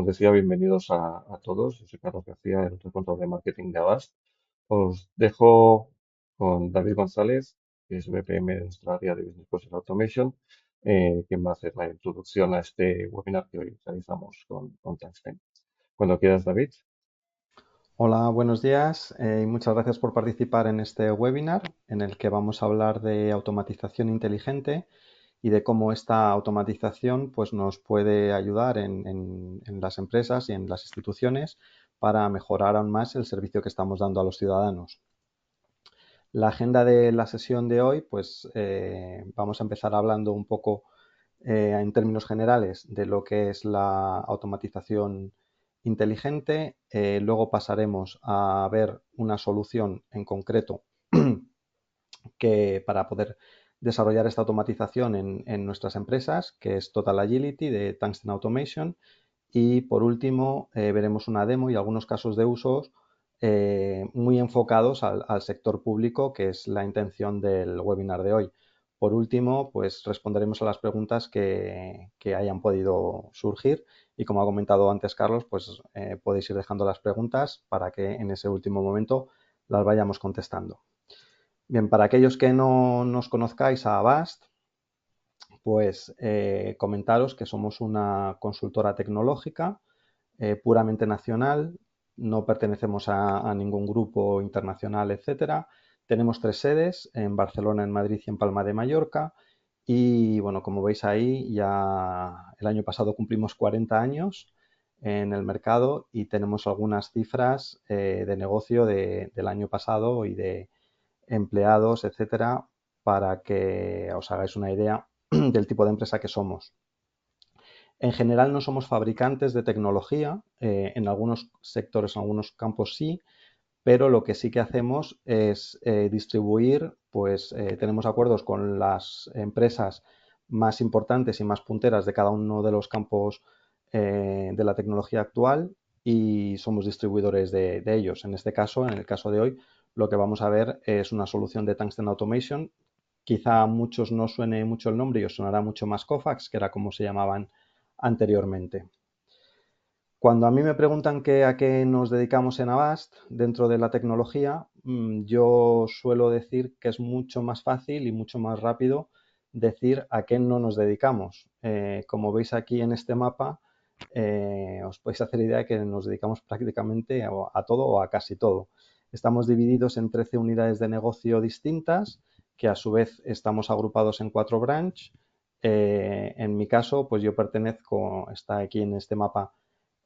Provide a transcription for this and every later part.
como decía, bienvenidos a todos. Yo soy Carlos García, el responsable de marketing de Avast. Os dejo con David González, que es BPM de nuestra área de Business Process Automation, quien va a hacer la introducción a este webinar que hoy realizamos con Tungsten. Cuando quieras, David. Hola, buenos días y muchas gracias por participar en este webinar en el que vamos a hablar de automatización inteligente y de cómo esta automatización pues, nos puede ayudar en las empresas y en las instituciones para mejorar aún más el servicio que estamos dando a los ciudadanos. La agenda de la sesión de hoy, pues vamos a empezar hablando un poco en términos generales de lo que es la automatización inteligente. Luego pasaremos a ver una solución en concreto que para poder desarrollar esta automatización en nuestras empresas, que es Total Agility de Tungsten Automation. Y por último, veremos una demo y algunos casos de usos muy enfocados al sector público, que es la intención del webinar de hoy. Por último, pues responderemos a las preguntas que hayan podido surgir y como ha comentado antes Carlos, pues podéis ir dejando las preguntas para que en ese último momento las vayamos contestando. Bien, para aquellos que no nos conozcáis a Avast, pues comentaros que somos una consultora tecnológica puramente nacional, no pertenecemos a ningún grupo internacional, etcétera. Tenemos 3 sedes, en Barcelona, en Madrid y en Palma de Mallorca. Y bueno, como veis ahí, ya el año pasado cumplimos 40 años en el mercado y tenemos algunas cifras de negocio del año pasado y de empleados, etcétera, para que os hagáis una idea del tipo de empresa que somos. En general no somos fabricantes de tecnología, en algunos sectores, en algunos campos sí, pero lo que sí que hacemos es distribuir, pues tenemos acuerdos con las empresas más importantes y más punteras de cada uno de los campos de la tecnología actual y somos distribuidores de ellos. En este caso, en el caso de hoy, lo que vamos a ver es una solución de Tungsten Automation. Quizá a muchos no suene mucho el nombre y os sonará mucho más Kofax, que era como se llamaban anteriormente. Cuando a mí me preguntan a qué nos dedicamos en Avast dentro de la tecnología, yo suelo decir que es mucho más fácil y mucho más rápido decir a qué no nos dedicamos. Como veis aquí en este mapa, os podéis hacer idea de que nos dedicamos prácticamente a todo o a casi todo. Estamos divididos en 13 unidades de negocio distintas, que a su vez estamos agrupados en 4 branch. En mi caso, pues yo pertenezco, está aquí en este mapa,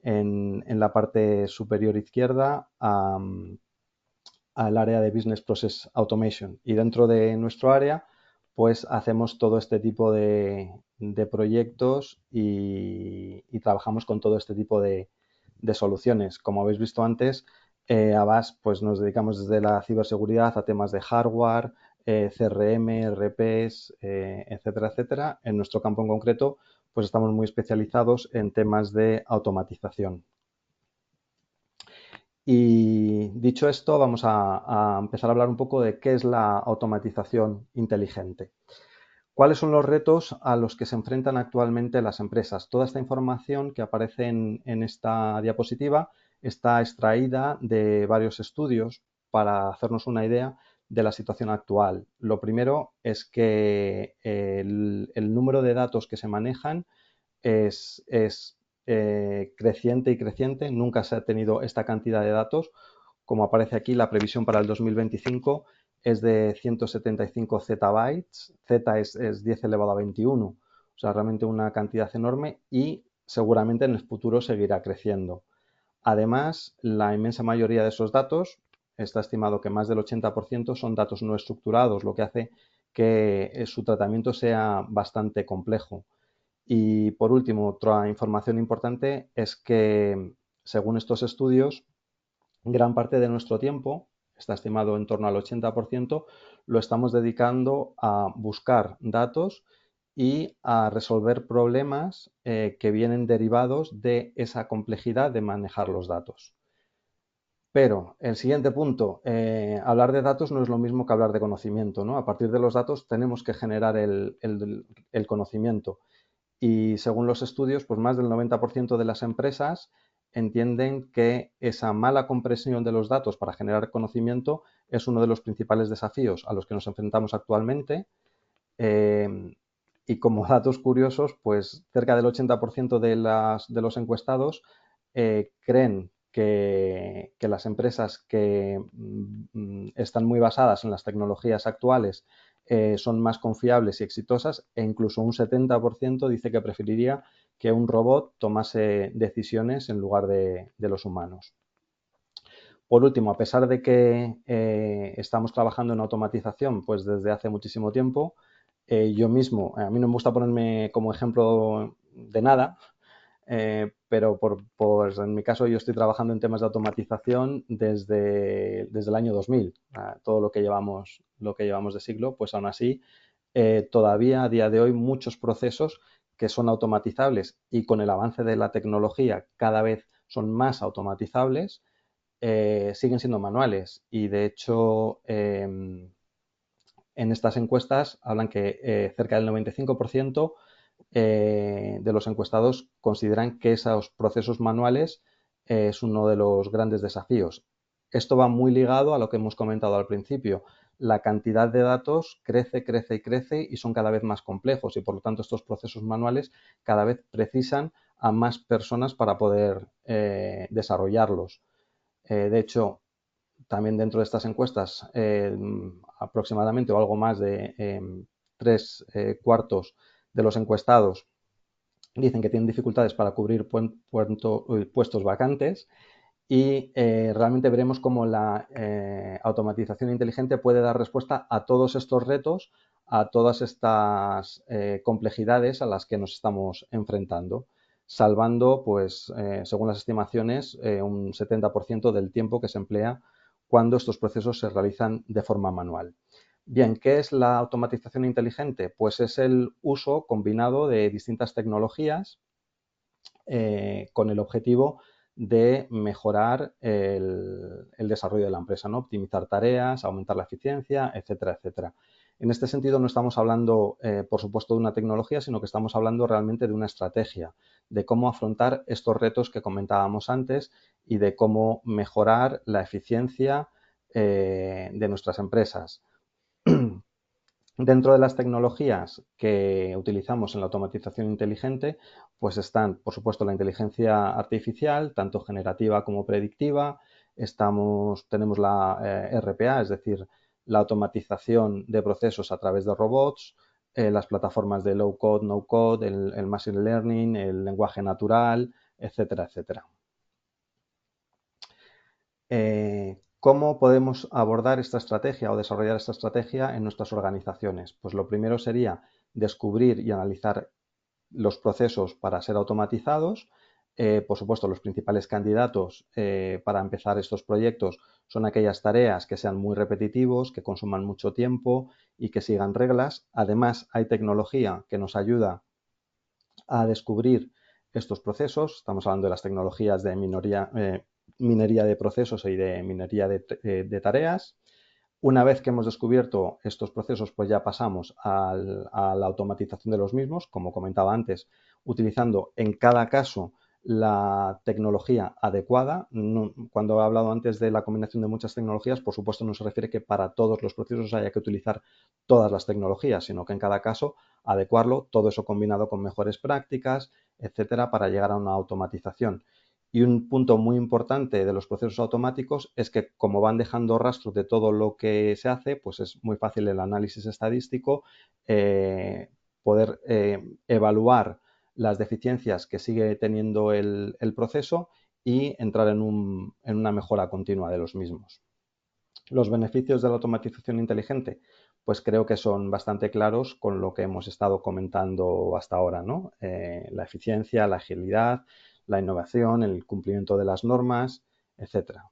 en la parte superior izquierda al área de Business Process Automation. Y dentro de nuestro área, pues hacemos todo este tipo de proyectos y trabajamos con todo este tipo de soluciones. Como habéis visto antes, a Avast pues nos dedicamos desde la ciberseguridad a temas de hardware, CRM, RPs, etcétera, etcétera. En nuestro campo en concreto, pues estamos muy especializados en temas de automatización. Y dicho esto, vamos a empezar a hablar un poco de qué es la automatización inteligente. ¿Cuáles son los retos a los que se enfrentan actualmente las empresas? Toda esta información que aparece en esta diapositiva está extraída de varios estudios para hacernos una idea de la situación actual. Lo primero es que el número de datos que se manejan es creciente y creciente. Nunca se ha tenido esta cantidad de datos. Como aparece aquí, la previsión para el 2025 es de 175 zettabytes. Z es 10 elevado a 21. O sea, realmente una cantidad enorme y seguramente en el futuro seguirá creciendo. Además, la inmensa mayoría de esos datos, está estimado que más del 80% son datos no estructurados, lo que hace que su tratamiento sea bastante complejo. Y por último, otra información importante es que, según estos estudios, gran parte de nuestro tiempo, está estimado en torno al 80%, lo estamos dedicando a buscar datos y a resolver problemas que vienen derivados de esa complejidad de manejar los datos. Pero el siguiente punto, hablar de datos no es lo mismo que hablar de conocimiento, ¿no? A partir de los datos tenemos que generar el conocimiento. Y según los estudios, pues más del 90% de las empresas entienden que esa mala compresión de los datos para generar conocimiento es uno de los principales desafíos a los que nos enfrentamos actualmente. Eh, y como datos curiosos, pues cerca del 80% de los encuestados creen que las empresas que están muy basadas en las tecnologías actuales son más confiables y exitosas, e incluso un 70% dice que preferiría que un robot tomase decisiones en lugar de los humanos. Por último, a pesar de que estamos trabajando en automatización pues desde hace muchísimo tiempo, yo mismo, a mí no me gusta ponerme como ejemplo de nada, pero en mi caso yo estoy trabajando en temas de automatización desde el año 2000, todo lo que llevamos de siglo, pues aún así, todavía a día de hoy muchos procesos que son automatizables y con el avance de la tecnología cada vez son más automatizables, siguen siendo manuales y de hecho en estas encuestas hablan que cerca del 95% de los encuestados consideran que esos procesos manuales es uno de los grandes desafíos. Esto va muy ligado a lo que hemos comentado al principio. La cantidad de datos crece, crece y crece y son cada vez más complejos y por lo tanto estos procesos manuales cada vez precisan a más personas para poder desarrollarlos. De hecho, también dentro de estas encuestas, aproximadamente o algo más de tres cuartos de los encuestados dicen que tienen dificultades para cubrir puestos vacantes y realmente veremos cómo la automatización inteligente puede dar respuesta a todos estos retos, a todas estas complejidades a las que nos estamos enfrentando, salvando, pues, según las estimaciones, un 70% del tiempo que se emplea cuando estos procesos se realizan de forma manual. Bien, ¿qué es la automatización inteligente? Pues es el uso combinado de distintas tecnologías con el objetivo de mejorar el desarrollo de la empresa, ¿no? Optimizar tareas, aumentar la eficiencia, etcétera, etcétera. En este sentido, no estamos hablando, por supuesto, de una tecnología, sino que estamos hablando realmente de una estrategia, de cómo afrontar estos retos que comentábamos antes y de cómo mejorar la eficiencia de nuestras empresas. Dentro de las tecnologías que utilizamos en la automatización inteligente, pues están, por supuesto, la inteligencia artificial, tanto generativa como predictiva. Tenemos la RPA, es decir, la automatización de procesos a través de robots, las plataformas de low code, no code, el machine learning, el lenguaje natural, etcétera, etcétera. ¿Cómo podemos abordar esta estrategia o desarrollar esta estrategia en nuestras organizaciones? Pues lo primero sería descubrir y analizar los procesos para ser automatizados. Por supuesto, los principales candidatos para empezar estos proyectos son aquellas tareas que sean muy repetitivos, que consuman mucho tiempo y que sigan reglas. Además, hay tecnología que nos ayuda a descubrir estos procesos. Estamos hablando de las tecnologías de minería de procesos y de minería de tareas. Una vez que hemos descubierto estos procesos, pues ya pasamos a la automatización de los mismos, como comentaba antes, utilizando en cada caso la tecnología adecuada. Cuando he hablado antes de la combinación de muchas tecnologías, por supuesto no se refiere que para todos los procesos haya que utilizar todas las tecnologías, sino que en cada caso adecuarlo, todo eso combinado con mejores prácticas, etcétera, para llegar a una automatización. Y un punto muy importante de los procesos automáticos es que como van dejando rastros de todo lo que se hace, pues es muy fácil el análisis estadístico, poder evaluar las deficiencias que sigue teniendo el proceso y entrar en una mejora continua de los mismos. Los beneficios de la automatización inteligente, pues creo que son bastante claros con lo que hemos estado comentando hasta ahora, ¿no? La eficiencia, la agilidad, la innovación, el cumplimiento de las normas, etcétera.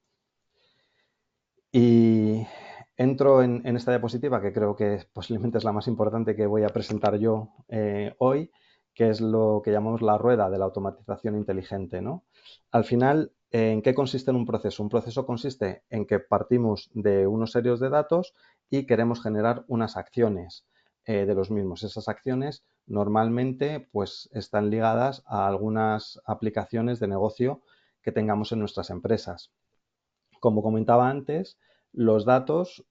Y entro en esta diapositiva que creo que posiblemente es la más importante que voy a presentar yo hoy, que es lo que llamamos la rueda de la automatización inteligente, ¿no? Al final, ¿en qué consiste un proceso? Un proceso consiste en que partimos de unos serios de datos y queremos generar unas acciones de los mismos. Esas acciones normalmente pues están ligadas a algunas aplicaciones de negocio que tengamos en nuestras empresas. Como comentaba antes, los datos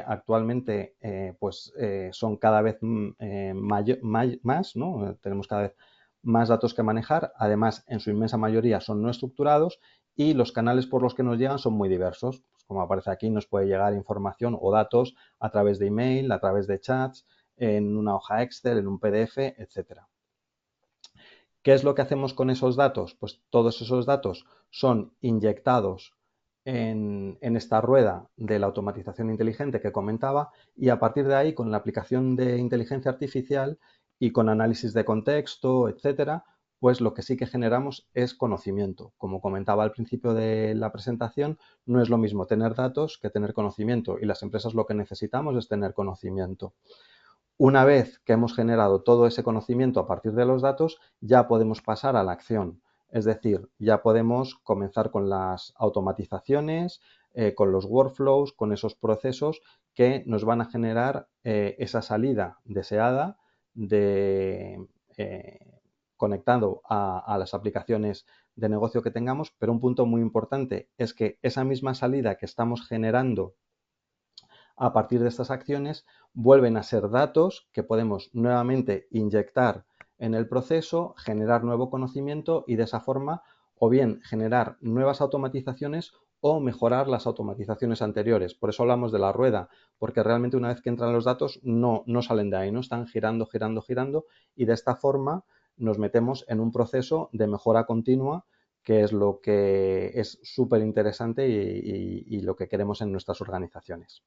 actualmente son cada vez más, ¿no? Tenemos cada vez más datos que manejar. Además, en su inmensa mayoría son no estructurados y los canales por los que nos llegan son muy diversos. Pues como aparece aquí, nos puede llegar información o datos a través de email, a través de chats, en una hoja Excel, en un PDF, etcétera. ¿Qué es lo que hacemos con esos datos? Pues todos esos datos son inyectados en esta rueda de la automatización inteligente que comentaba y a partir de ahí, con la aplicación de inteligencia artificial y con análisis de contexto, etcétera, pues lo que sí que generamos es conocimiento. Como comentaba al principio de la presentación, no es lo mismo tener datos que tener conocimiento y las empresas lo que necesitamos es tener conocimiento. Una vez que hemos generado todo ese conocimiento a partir de los datos, ya podemos pasar a la acción. Es decir, ya podemos comenzar con las automatizaciones, con los workflows, con esos procesos que nos van a generar esa salida deseada de, conectado a las aplicaciones de negocio que tengamos. Pero un punto muy importante es que esa misma salida que estamos generando a partir de estas acciones vuelven a ser datos que podemos nuevamente inyectar en el proceso, generar nuevo conocimiento y de esa forma o bien generar nuevas automatizaciones o mejorar las automatizaciones anteriores. Por eso hablamos de la rueda, porque realmente una vez que entran los datos no salen de ahí, no están girando, girando, girando y de esta forma nos metemos en un proceso de mejora continua que es lo que es súper interesante y lo que queremos en nuestras organizaciones.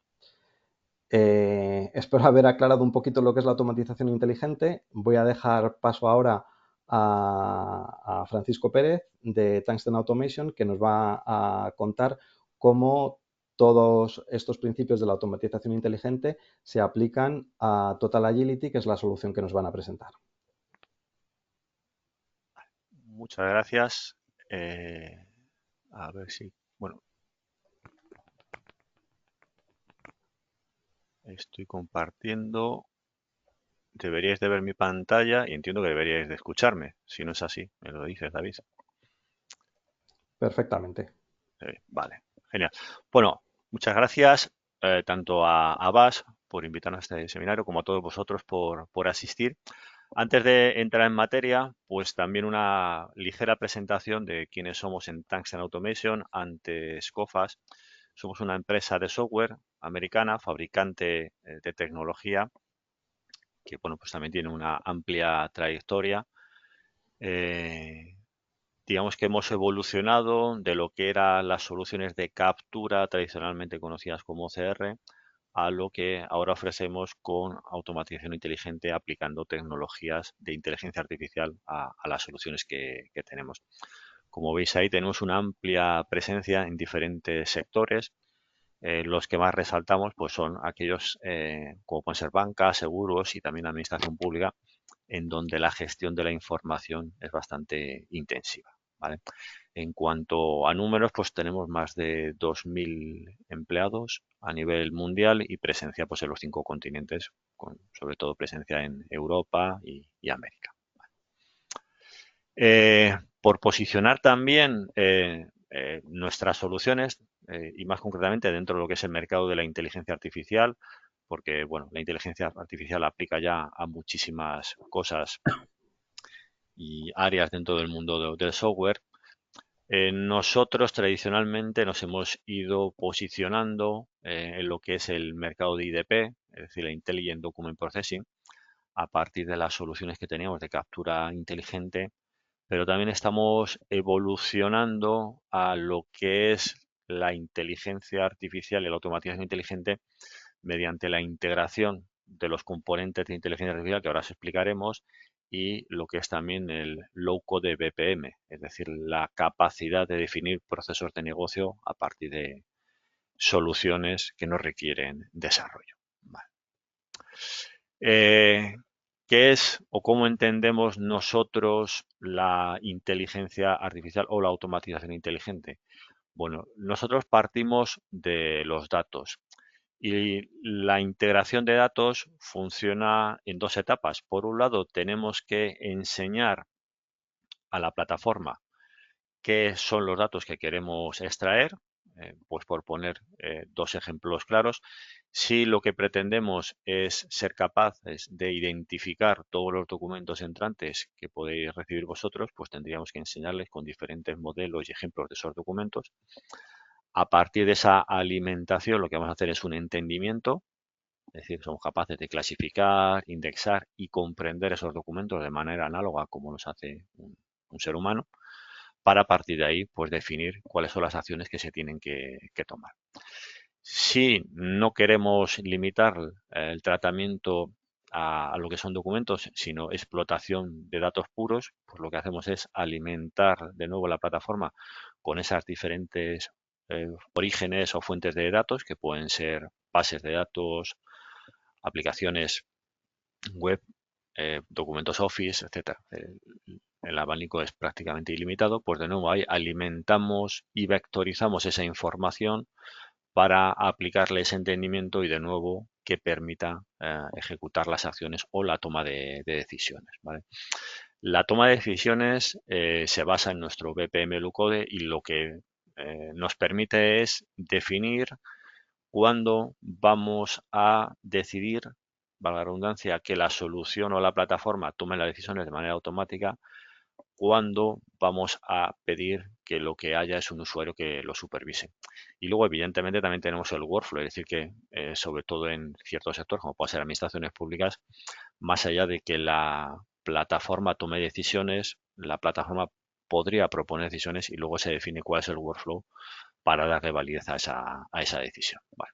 Espero haber aclarado un poquito lo que es la automatización inteligente. Voy a dejar paso ahora a Francisco Pérez de Tungsten Automation, que nos va a contar cómo todos estos principios de la automatización inteligente se aplican a Total Agility, que es la solución que nos van a presentar. Muchas gracias. A ver si, bueno, estoy compartiendo. Deberíais de ver mi pantalla y entiendo que deberíais de escucharme. Si no es así, me lo dices, David. Perfectamente. Vale, genial. Bueno, muchas gracias tanto a Bas por invitarnos a este seminario como a todos vosotros por asistir. Antes de entrar en materia, pues también una ligera presentación de quiénes somos en Tungsten Automation ante Scofas. Somos una empresa de software americana, fabricante de tecnología, que bueno, pues también tiene una amplia trayectoria. Eh, digamos que hemos evolucionado de lo que eran las soluciones de captura tradicionalmente conocidas como OCR a lo que ahora ofrecemos con automatización inteligente aplicando tecnologías de inteligencia artificial a las soluciones que tenemos. Como veis ahí tenemos una amplia presencia en diferentes sectores. Los que más resaltamos pues son aquellos como pueden ser bancas, seguros y también administración pública, en donde la gestión de la información es bastante intensiva, ¿vale? En cuanto a números, pues tenemos más de 2.000 empleados a nivel mundial y presencia pues en los 5 continentes, con sobre todo presencia en Europa y América. Por posicionar también nuestras soluciones y más concretamente dentro de lo que es el mercado de la inteligencia artificial, porque bueno, la inteligencia artificial aplica ya a muchísimas cosas y áreas dentro del mundo del software. Nosotros tradicionalmente nos hemos ido posicionando en lo que es el mercado de IDP, es decir, la Intelligent Document Processing, a partir de las soluciones que teníamos de captura inteligente, pero también estamos evolucionando a lo que es la inteligencia artificial y la automatización inteligente mediante la integración de los componentes de inteligencia artificial que ahora os explicaremos y lo que es también el low code BPM, es decir, la capacidad de definir procesos de negocio a partir de soluciones que no requieren desarrollo. Vale. ¿Qué es o cómo entendemos nosotros la inteligencia artificial o la automatización inteligente? Bueno, nosotros partimos de los datos Y la integración de datos funciona en dos etapas. Por un lado, tenemos que enseñar a la plataforma qué son los datos que queremos extraer, pues por poner dos ejemplos claros. Si lo que pretendemos es ser capaces de identificar todos los documentos entrantes que podéis recibir vosotros, pues tendríamos que enseñarles con diferentes modelos y ejemplos de esos documentos. A partir de esa alimentación, lo que vamos a hacer es un entendimiento, es decir, somos capaces de clasificar, indexar y comprender esos documentos de manera análoga como los hace un ser humano, para a partir de ahí pues definir cuáles son las acciones que se tienen que tomar. Si no queremos limitar el tratamiento a lo que son documentos, sino explotación de datos puros, pues lo que hacemos es alimentar de nuevo la plataforma con esas diferentes orígenes o fuentes de datos, que pueden ser bases de datos, aplicaciones web, documentos Office, etcétera. El abanico es prácticamente ilimitado, pues de nuevo ahí alimentamos y vectorizamos esa información para aplicarle ese entendimiento y de nuevo que permita ejecutar las acciones o la toma de decisiones, ¿vale? La toma de decisiones se basa en nuestro BPM Lucode y lo que nos permite es definir cuándo vamos a decidir, valga la redundancia, que la solución o la plataforma tome las decisiones de manera automática, cuándo vamos a pedir que lo que haya es un usuario que lo supervise. Y luego, evidentemente, también tenemos el workflow, es decir, que sobre todo en ciertos sectores, como pueden ser administraciones públicas, más allá de que la plataforma tome decisiones, la plataforma podría proponer decisiones y luego se define cuál es el workflow para darle validez a esa decisión. Vale.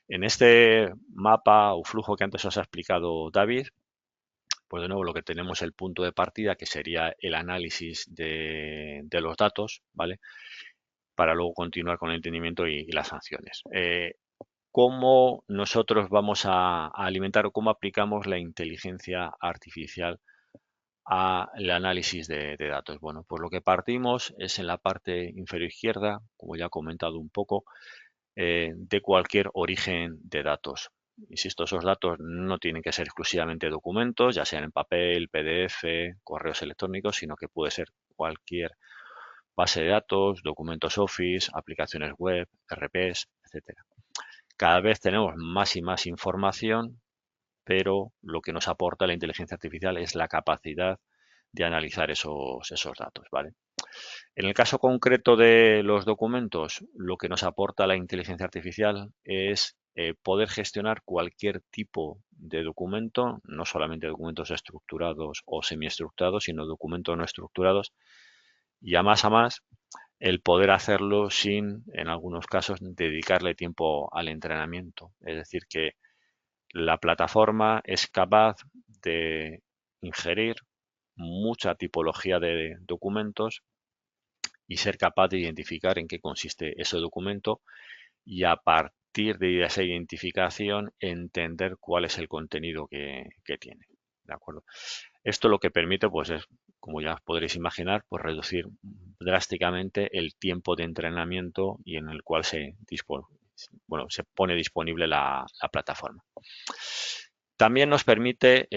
En este mapa o flujo que antes os ha explicado David, pues de nuevo lo que tenemos es el punto de partida, que sería el análisis de los datos, ¿vale? Para luego continuar con el entendimiento y las sanciones. ¿Cómo nosotros vamos a alimentar o cómo aplicamos la inteligencia artificial al análisis de datos? Bueno, pues lo que partimos es en la parte inferior izquierda, como ya he comentado un poco, de cualquier origen de datos. Insisto, esos datos no tienen que ser exclusivamente documentos, ya sean en papel, PDF, correos electrónicos, sino que puede ser cualquier base de datos, documentos Office, aplicaciones web, RPs, etcétera. Cada vez tenemos más y más información, pero lo que nos aporta la inteligencia artificial es la capacidad de analizar esos datos, ¿vale? En el caso concreto de los documentos, lo que nos aporta la inteligencia artificial es poder gestionar cualquier tipo de documento, no solamente documentos estructurados o semiestructurados, sino documentos no estructurados, y a más, el poder hacerlo sin, en algunos casos, dedicarle tiempo al entrenamiento. Es decir, que la plataforma es capaz de ingerir mucha tipología de documentos y ser capaz de identificar en qué consiste ese documento y a partir de esa identificación entender cuál es el contenido que tiene. ¿De acuerdo? Esto lo que permite, pues es, como ya podréis imaginar, pues reducir drásticamente el tiempo de entrenamiento y en el cual se pone disponible la plataforma. También nos permite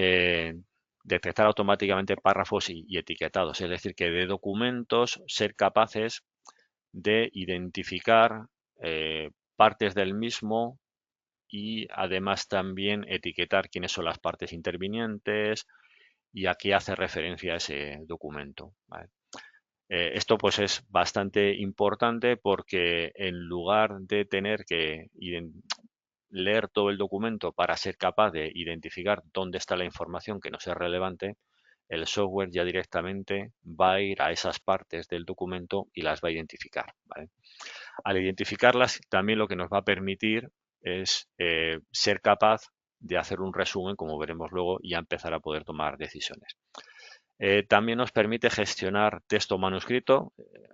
detectar automáticamente párrafos y etiquetados, es decir, que de documentos ser capaces de identificar partes del mismo y además también etiquetar quiénes son las partes intervinientes y a qué hace referencia ese documento, ¿vale? Esto pues es bastante importante porque en lugar de tener que leer todo el documento para ser capaz de identificar dónde está la información que nos es relevante, el software ya directamente va a ir a esas partes del documento y las va a identificar, ¿vale? Al identificarlas, también lo que nos va a permitir es ser capaz de hacer un resumen, como veremos luego, y a empezar a poder tomar decisiones. También nos permite gestionar texto manuscrito.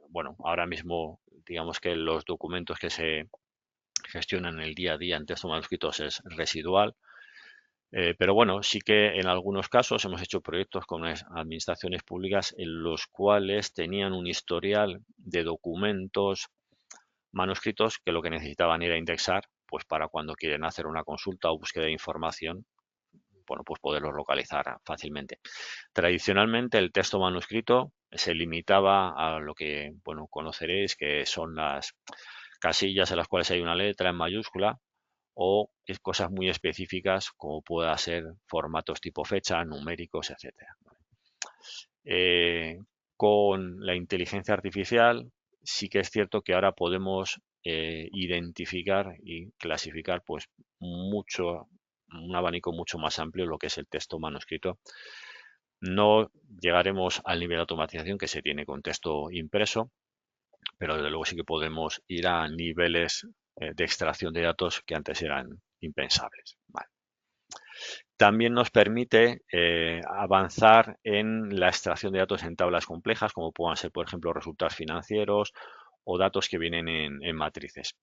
Bueno, ahora mismo digamos que los documentos que se gestionan en el día a día en texto manuscritos es residual. Pero bueno, sí que en algunos casos hemos hecho proyectos con administraciones públicas en los cuales tenían un historial de documentos manuscritos que lo que necesitaban era indexar pues para cuando quieren hacer una consulta o búsqueda de información, bueno, pues poderlos localizar fácilmente. Tradicionalmente el texto manuscrito se limitaba a lo que, bueno, conoceréis que son las casillas en las cuales hay una letra en mayúscula o cosas muy específicas como pueda ser formatos tipo fecha, numéricos, etcétera. Eh, con la inteligencia artificial sí que es cierto que ahora podemos identificar y clasificar pues un abanico mucho más amplio de lo que es el texto manuscrito. No llegaremos al nivel de automatización que se tiene con texto impreso, pero desde luego sí que podemos ir a niveles de extracción de datos que antes eran impensables. Vale. También nos permite avanzar en la extracción de datos en tablas complejas, como puedan ser, por ejemplo, resultados financieros o datos que vienen en matrices.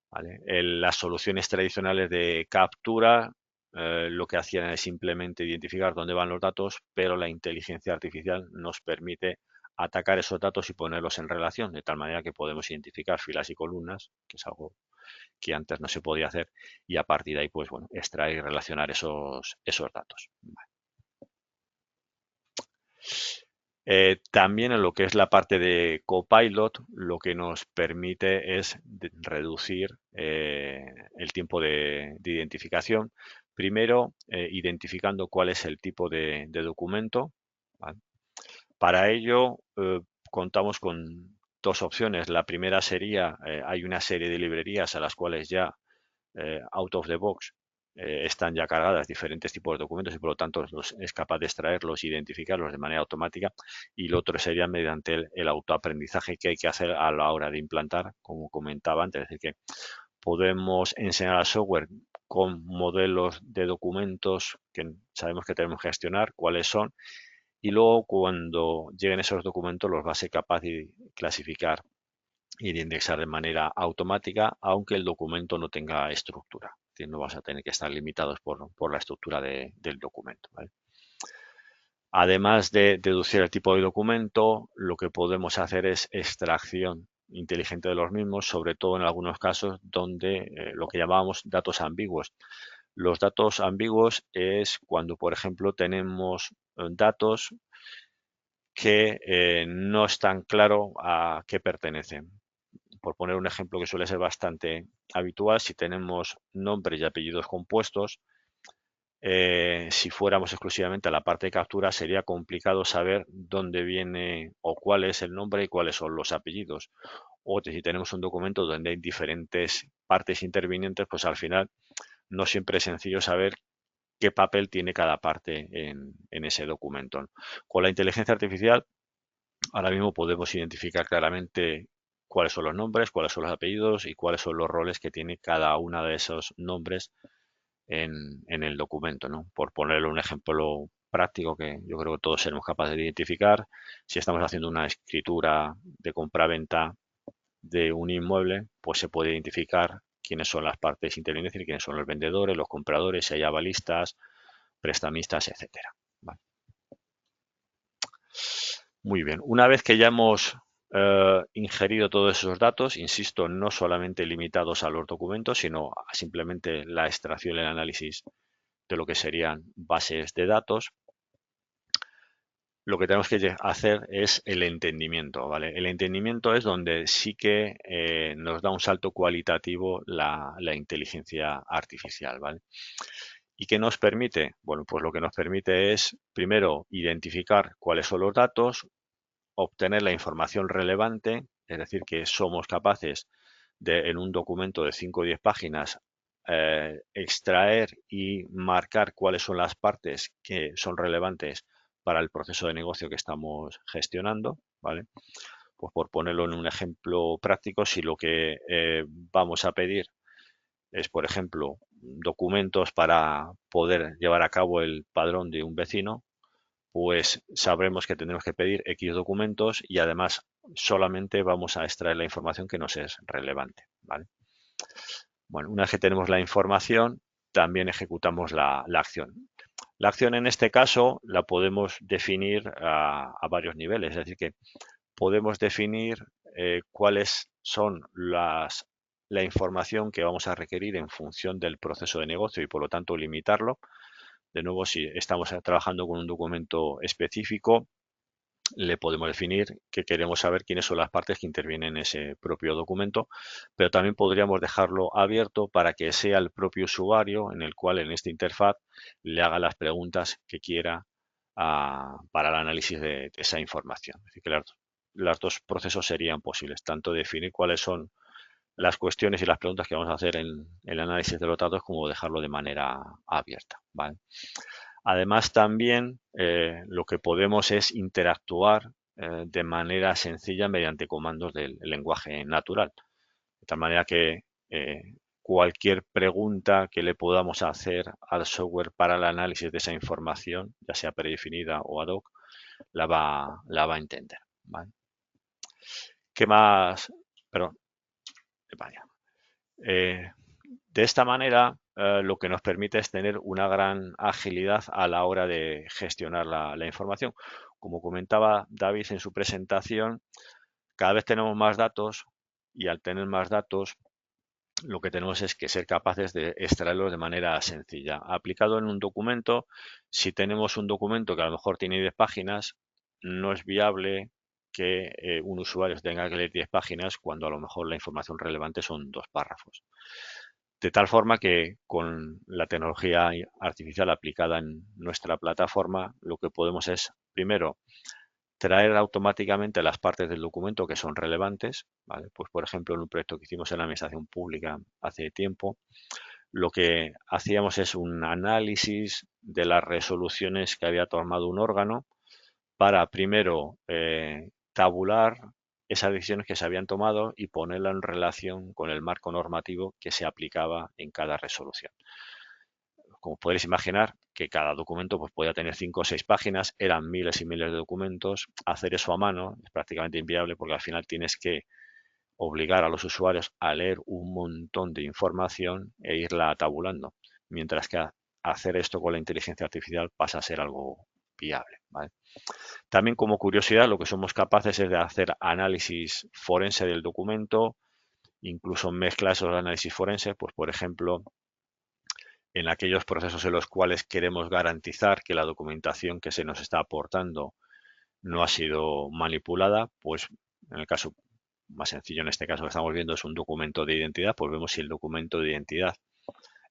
¿Vale? Las soluciones tradicionales de captura lo que hacían es simplemente identificar dónde van los datos, pero la inteligencia artificial nos permite atacar esos datos y ponerlos en relación, de tal manera que podemos identificar filas y columnas, que es algo que antes no se podía hacer, y a partir de ahí, pues bueno, extraer y relacionar esos datos. Vale. También en lo que es la parte de Copilot, lo que nos permite es reducir el tiempo de identificación. Primero, identificando cuál es el tipo de documento. ¿Vale? Para ello, contamos con dos opciones. La primera sería, hay una serie de librerías a las cuales ya out of the box están ya cargadas diferentes tipos de documentos y por lo tanto es capaz de extraerlos e identificarlos de manera automática, y lo otro sería mediante el autoaprendizaje que hay que hacer a la hora de implantar, como comentaba antes, es decir, que podemos enseñar al software con modelos de documentos que sabemos que tenemos que gestionar, cuáles son, y luego cuando lleguen esos documentos los va a ser capaz de clasificar y de indexar de manera automática, aunque el documento no tenga estructura. Es decir, no vas a tener que estar limitados por la estructura del documento. ¿Vale? Además de deducir el tipo de documento, lo que podemos hacer es extracción inteligente de los mismos, sobre todo en algunos casos donde lo que llamábamos datos ambiguos. Los datos ambiguos es cuando, por ejemplo, tenemos datos que no están claro a qué pertenecen. Por poner un ejemplo que suele ser bastante habitual, si tenemos nombres y apellidos compuestos, si fuéramos exclusivamente a la parte de captura, sería complicado saber dónde viene o cuál es el nombre y cuáles son los apellidos. O si tenemos un documento donde hay diferentes partes intervinientes, pues al final no siempre es sencillo saber qué papel tiene cada parte en ese documento. Con la inteligencia artificial, ahora mismo podemos identificar claramente cuáles son los nombres, cuáles son los apellidos y cuáles son los roles que tiene cada uno de esos nombres en el documento, ¿no? Por ponerle un ejemplo práctico que yo creo que todos seremos capaces de identificar, si estamos haciendo una escritura de compra-venta de un inmueble, pues se puede identificar quiénes son las partes intervinientes y quiénes son los vendedores, los compradores, si hay avalistas, prestamistas, etcétera. ¿Vale? Muy bien, una vez que ya hemos ingerido todos esos datos, insisto, no solamente limitados a los documentos, sino a simplemente la extracción y el análisis de lo que serían bases de datos, lo que tenemos que hacer es el entendimiento, ¿vale? El entendimiento es donde sí que nos da un salto cualitativo la inteligencia artificial, ¿vale? ¿Y qué nos permite? Bueno, pues lo que nos permite es, primero, identificar cuáles son los datos, obtener la información relevante, es decir, que somos capaces de, en un documento de 5 o 10 páginas, extraer y marcar cuáles son las partes que son relevantes para el proceso de negocio que estamos gestionando, ¿vale? Pues por ponerlo en un ejemplo práctico, si lo que vamos a pedir es, por ejemplo, documentos para poder llevar a cabo el padrón de un vecino, pues sabremos que tendremos que pedir X documentos y además solamente vamos a extraer la información que nos es relevante, ¿vale? Bueno, una vez que tenemos la información, también ejecutamos la acción. La acción en este caso la podemos definir a varios niveles, es decir, que podemos definir cuáles son las la información que vamos a requerir en función del proceso de negocio y por lo tanto limitarlo. De nuevo, si estamos trabajando con un documento específico, le podemos definir que queremos saber quiénes son las partes que intervienen en ese propio documento, pero también podríamos dejarlo abierto para que sea el propio usuario en el cual en esta interfaz le haga las preguntas que quiera para el análisis de esa información. Es decir, que los dos procesos serían posibles, tanto definir cuáles son las cuestiones y las preguntas que vamos a hacer en el análisis de los datos como dejarlo de manera abierta, ¿vale? Además, también lo que podemos es interactuar de manera sencilla mediante comandos del lenguaje natural. De tal manera que cualquier pregunta que le podamos hacer al software para el análisis de esa información, ya sea predefinida o ad hoc, la va a entender, ¿vale? ¿Qué más? Perdón, vaya. De esta manera, lo que nos permite es tener una gran agilidad a la hora de gestionar la información. Como comentaba David en su presentación, cada vez tenemos más datos y al tener más datos, lo que tenemos es que ser capaces de extraerlos de manera sencilla. Aplicado en un documento, si tenemos un documento que a lo mejor tiene 10 páginas, no es viable que un usuario tenga que leer 10 páginas cuando a lo mejor la información relevante son 2 párrafos. De tal forma que con la tecnología artificial aplicada en nuestra plataforma, lo que podemos es, primero, traer automáticamente las partes del documento que son relevantes, ¿vale? Pues, por ejemplo, en un proyecto que hicimos en la administración pública hace tiempo, lo que hacíamos es un análisis de las resoluciones que había tomado un órgano para, primero, tabular esas decisiones que se habían tomado y ponerla en relación con el marco normativo que se aplicaba en cada resolución. Como podréis imaginar, que cada documento pues, podía tener 5 o 6 páginas, eran miles y miles de documentos. Hacer eso a mano es prácticamente inviable porque al final tienes que obligar a los usuarios a leer un montón de información e irla tabulando, mientras que hacer esto con la inteligencia artificial pasa a ser algo viable, ¿vale? También como curiosidad, lo que somos capaces es de hacer análisis forense del documento, incluso mezcla esos análisis forenses, pues por ejemplo, en aquellos procesos en los cuales queremos garantizar que la documentación que se nos está aportando no ha sido manipulada, pues en el caso más sencillo, en este caso que estamos viendo es un documento de identidad, pues vemos si el documento de identidad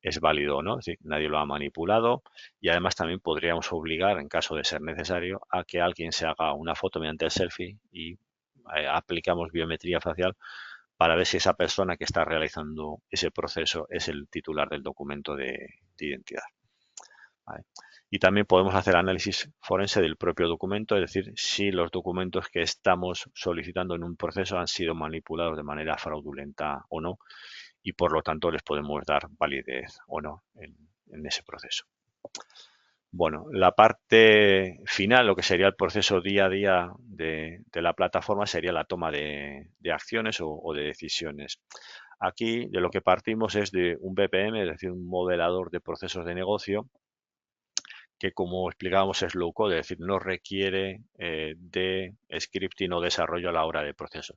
es válido o no, es decir, nadie lo ha manipulado y además también podríamos obligar, en caso de ser necesario, a que alguien se haga una foto mediante el selfie y aplicamos biometría facial para ver si esa persona que está realizando ese proceso es el titular del documento de identidad. ¿Vale? Y también podemos hacer análisis forense del propio documento, es decir, si los documentos que estamos solicitando en un proceso han sido manipulados de manera fraudulenta o no, y por lo tanto les podemos dar validez o no en ese proceso. Bueno, la parte final, lo que sería el proceso día a día de la plataforma, sería la toma de acciones o de decisiones. Aquí de lo que partimos es de un BPM, es decir, un modelador de procesos de negocio, que como explicábamos es low code, es decir, no requiere de scripting o desarrollo a la hora del proceso.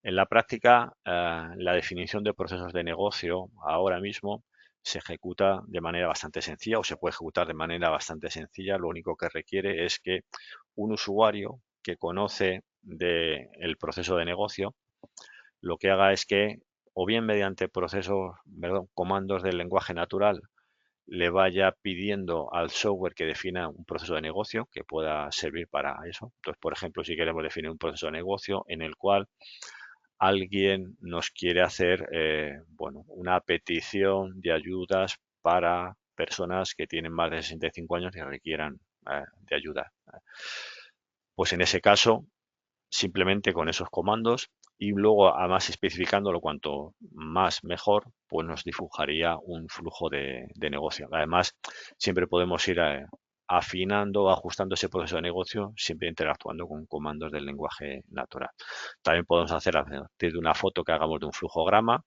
En la práctica, la definición de procesos de negocio ahora mismo se ejecuta de manera bastante sencilla o se puede ejecutar de manera bastante sencilla. Lo único que requiere es que un usuario que conoce del proceso de negocio lo que haga es que o bien mediante procesos, comandos del lenguaje natural le vaya pidiendo al software que defina un proceso de negocio que pueda servir para eso. Entonces, por ejemplo, si queremos definir un proceso de negocio en el cual alguien nos quiere hacer bueno, una petición de ayudas para personas que tienen más de 65 años y requieran de ayuda. Pues en ese caso, simplemente con esos comandos y luego además especificándolo cuanto más mejor, pues nos dibujaría un flujo de negocio. Además, siempre podemos ir afinando, ajustando ese proceso de negocio, siempre interactuando con comandos del lenguaje natural. También podemos hacer desde una foto que hagamos de un flujograma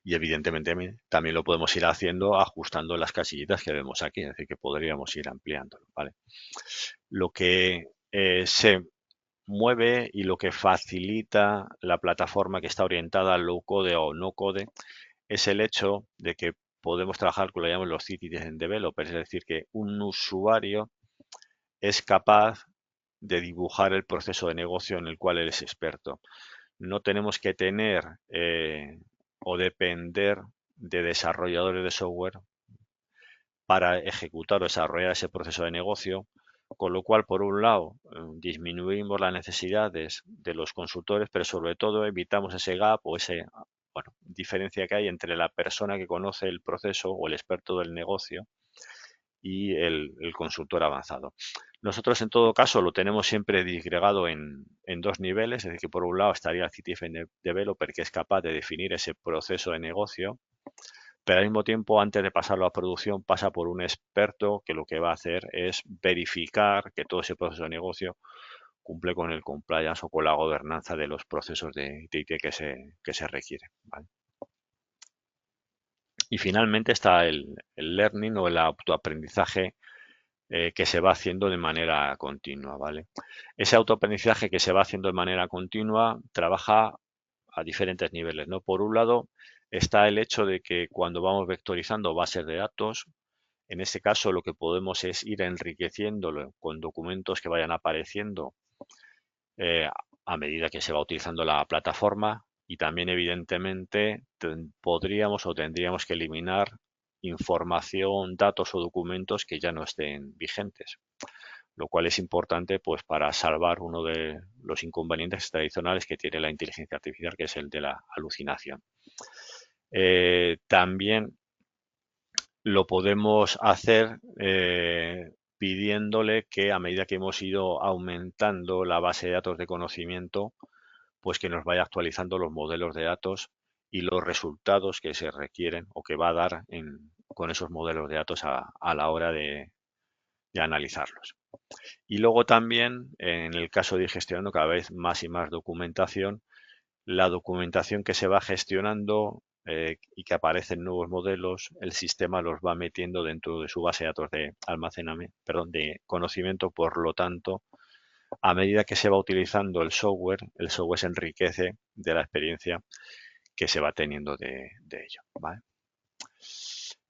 y evidentemente también lo podemos ir haciendo ajustando las casillitas que vemos aquí, es decir, que podríamos ir ampliándolo, ¿vale? Lo que se mueve y lo que facilita la plataforma que está orientada al low code o no code es el hecho de que podemos trabajar con lo que llamamos los citizen developers, es decir, que un usuario es capaz de dibujar el proceso de negocio en el cual él es experto. No tenemos que tener o depender de desarrolladores de software para ejecutar o desarrollar ese proceso de negocio, con lo cual, por un lado, disminuimos las necesidades de los consultores, pero sobre todo evitamos ese gap o ese, bueno, diferencia que hay entre la persona que conoce el proceso o el experto del negocio y el consultor avanzado. Nosotros, en todo caso, lo tenemos siempre disgregado en dos niveles, es decir, que por un lado estaría el CTF Developer, que es capaz de definir ese proceso de negocio, pero al mismo tiempo, antes de pasarlo a producción, pasa por un experto que lo que va a hacer es verificar que todo ese proceso de negocio cumple con el compliance o con la gobernanza de los procesos de IT que se requiere, ¿vale? Y finalmente está el learning o el autoaprendizaje que se va haciendo de manera continua, ¿vale? Ese autoaprendizaje que se va haciendo de manera continua trabaja a diferentes niveles, ¿no? Por un lado está el hecho de que cuando vamos vectorizando bases de datos, en este caso lo que podemos es ir enriqueciéndolo con documentos que vayan apareciendo eh, a medida que se va utilizando la plataforma y también evidentemente podríamos o tendríamos que eliminar información, datos o documentos que ya no estén vigentes, lo cual es importante pues para salvar uno de los inconvenientes tradicionales que tiene la inteligencia artificial, que es el de la alucinación. También lo podemos hacer pidiéndole que a medida que hemos ido aumentando la base de datos de conocimiento, pues que nos vaya actualizando los modelos de datos y los resultados que se requieren o que va a dar con esos modelos de datos a la hora de analizarlos. Y luego también, en el caso de ir gestionando cada vez más y más documentación, la documentación que se va gestionando y que aparecen nuevos modelos, el sistema los va metiendo dentro de su base de datos de almacenamiento, perdón, de conocimiento. Por lo tanto, a medida que se va utilizando el software se enriquece de la experiencia que se va teniendo de ello, ¿vale?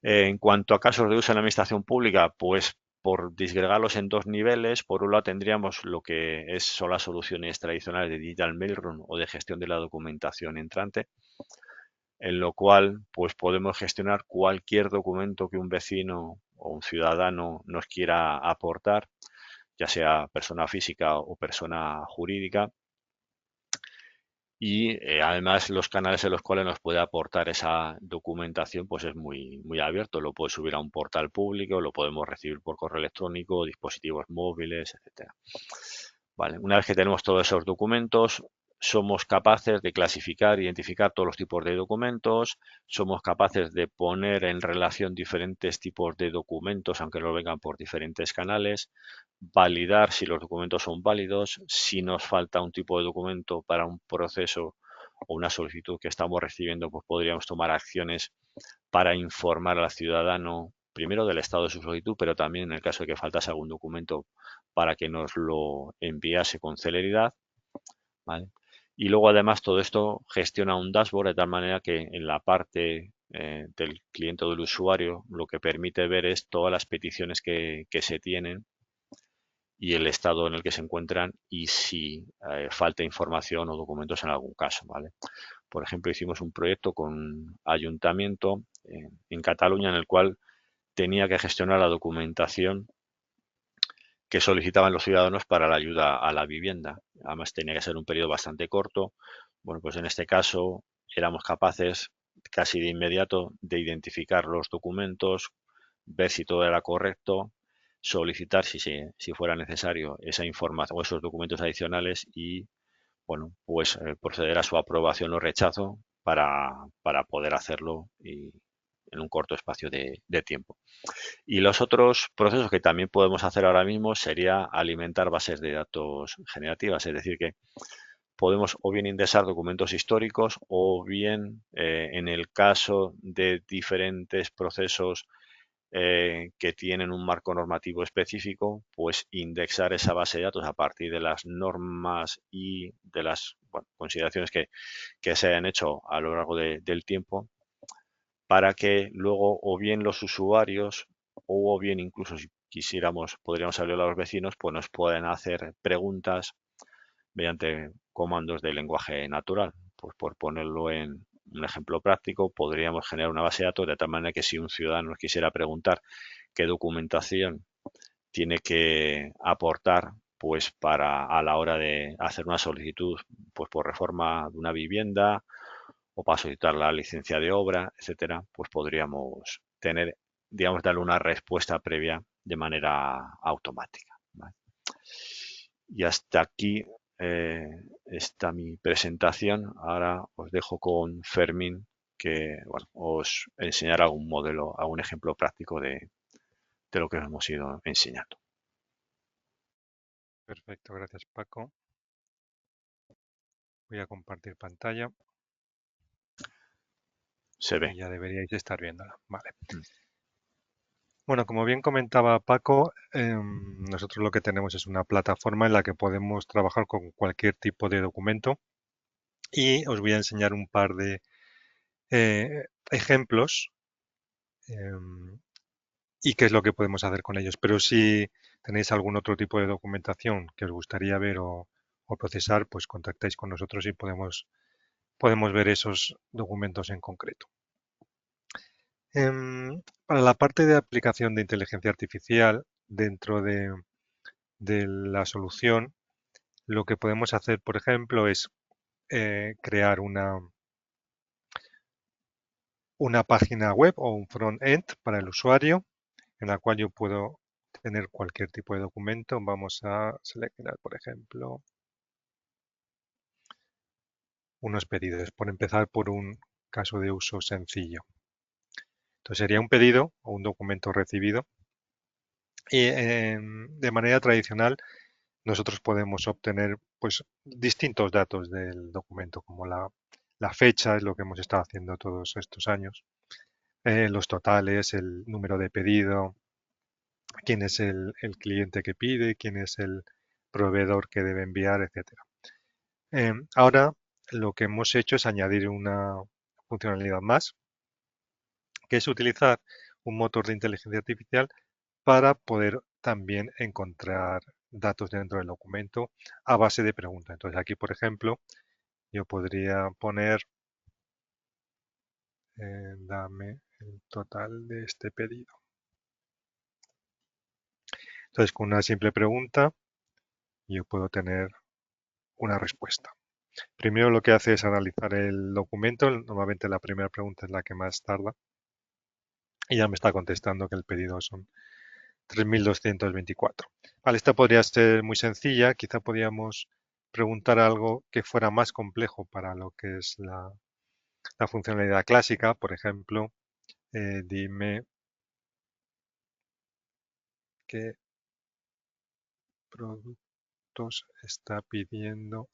En cuanto a casos de uso en la administración pública, pues por disgregarlos en dos niveles, por un lado tendríamos lo que son las soluciones tradicionales de Digital Mailroom o de gestión de la documentación entrante, en lo cual pues podemos gestionar cualquier documento que un vecino o un ciudadano nos quiera aportar, ya sea persona física o persona jurídica, y además los canales en los cuales nos puede aportar esa documentación pues es muy abierto. Lo puede subir a un portal público, lo podemos recibir por correo electrónico, dispositivos móviles, etcétera. Vale, una vez que tenemos todos esos documentos, somos capaces de clasificar, identificar todos los tipos de documentos, somos capaces de poner en relación diferentes tipos de documentos, aunque no vengan por diferentes canales, validar si los documentos son válidos, si nos falta un tipo de documento para un proceso o una solicitud que estamos recibiendo, pues podríamos tomar acciones para informar al ciudadano primero del estado de su solicitud, pero también en el caso de que faltase algún documento para que nos lo enviase con celeridad, ¿vale? Y luego además todo esto gestiona un dashboard de tal manera que en la parte del cliente o del usuario lo que permite ver es todas las peticiones que se tienen y el estado en el que se encuentran y si falta información o documentos en algún caso, ¿vale? Por ejemplo, hicimos un proyecto con ayuntamiento en Cataluña en el cual tenía que gestionar la documentación que solicitaban los ciudadanos para la ayuda a la vivienda. Además, tenía que ser un periodo bastante corto. Bueno, pues en este caso éramos capaces casi de inmediato de identificar los documentos, ver si todo era correcto, solicitar si fuera necesario esa información o esos documentos adicionales y, bueno, pues proceder a su aprobación o rechazo para poder hacerlo y en un corto espacio de tiempo. Y los otros procesos que también podemos hacer ahora mismo sería alimentar bases de datos generativas, es decir, que podemos o bien indexar documentos históricos o bien, en el caso de diferentes procesos que tienen un marco normativo específico, pues indexar esa base de datos a partir de las normas y de las consideraciones que se hayan hecho a lo largo del tiempo, para que luego o bien los usuarios o bien incluso si quisiéramos, podríamos hablar a los vecinos, pues nos pueden hacer preguntas mediante comandos de lenguaje natural. Pues por ponerlo en un ejemplo práctico, podríamos generar una base de datos de tal manera que si un ciudadano nos quisiera preguntar qué documentación tiene que aportar pues para a la hora de hacer una solicitud pues por reforma de una vivienda o para solicitar la licencia de obra, etcétera, pues podríamos tener, digamos, darle una respuesta previa de manera automática, ¿vale? Y hasta aquí está mi presentación. Ahora os dejo con Fermín que bueno, os enseñará algún modelo, algún ejemplo práctico de lo que os hemos ido enseñando. Perfecto, gracias Paco. Voy a compartir pantalla Se y ve. ya deberíais estar viéndola. Vale. Mm. Bueno, como bien comentaba Paco, nosotros lo que tenemos es una plataforma en la que podemos trabajar con cualquier tipo de documento y os voy a enseñar un par de ejemplos y qué es lo que podemos hacer con ellos. Pero si tenéis algún otro tipo de documentación que os gustaría ver o procesar, pues contactáis con nosotros y podemos ver esos documentos en concreto. Para la parte de aplicación de inteligencia artificial dentro de la solución, lo que podemos hacer, por ejemplo, es crear una página web o un front-end para el usuario en la cual yo puedo tener cualquier tipo de documento. Vamos a seleccionar, por ejemplo, unos pedidos, por empezar por un caso de uso sencillo. Entonces sería un pedido o un documento recibido y de manera tradicional nosotros podemos obtener pues distintos datos del documento, como la fecha, es lo que hemos estado haciendo todos estos años, los totales, el número de pedido, quién es el cliente que pide, quién es el proveedor que debe enviar, etcétera. Ahora lo que hemos hecho es añadir una funcionalidad más, que es utilizar un motor de inteligencia artificial para poder también encontrar datos dentro del documento a base de preguntas. Entonces aquí, por ejemplo, yo podría poner, dame el total de este pedido. Entonces, con una simple pregunta, yo puedo tener una respuesta. Primero lo que hace es analizar el documento. Normalmente la primera pregunta es la que más tarda. Y ya me está contestando que el pedido son 3.224. Vale, esta podría ser muy sencilla. Quizá podríamos preguntar algo que fuera más complejo para lo que es la funcionalidad clásica. Por ejemplo, dime qué productos está pidiendo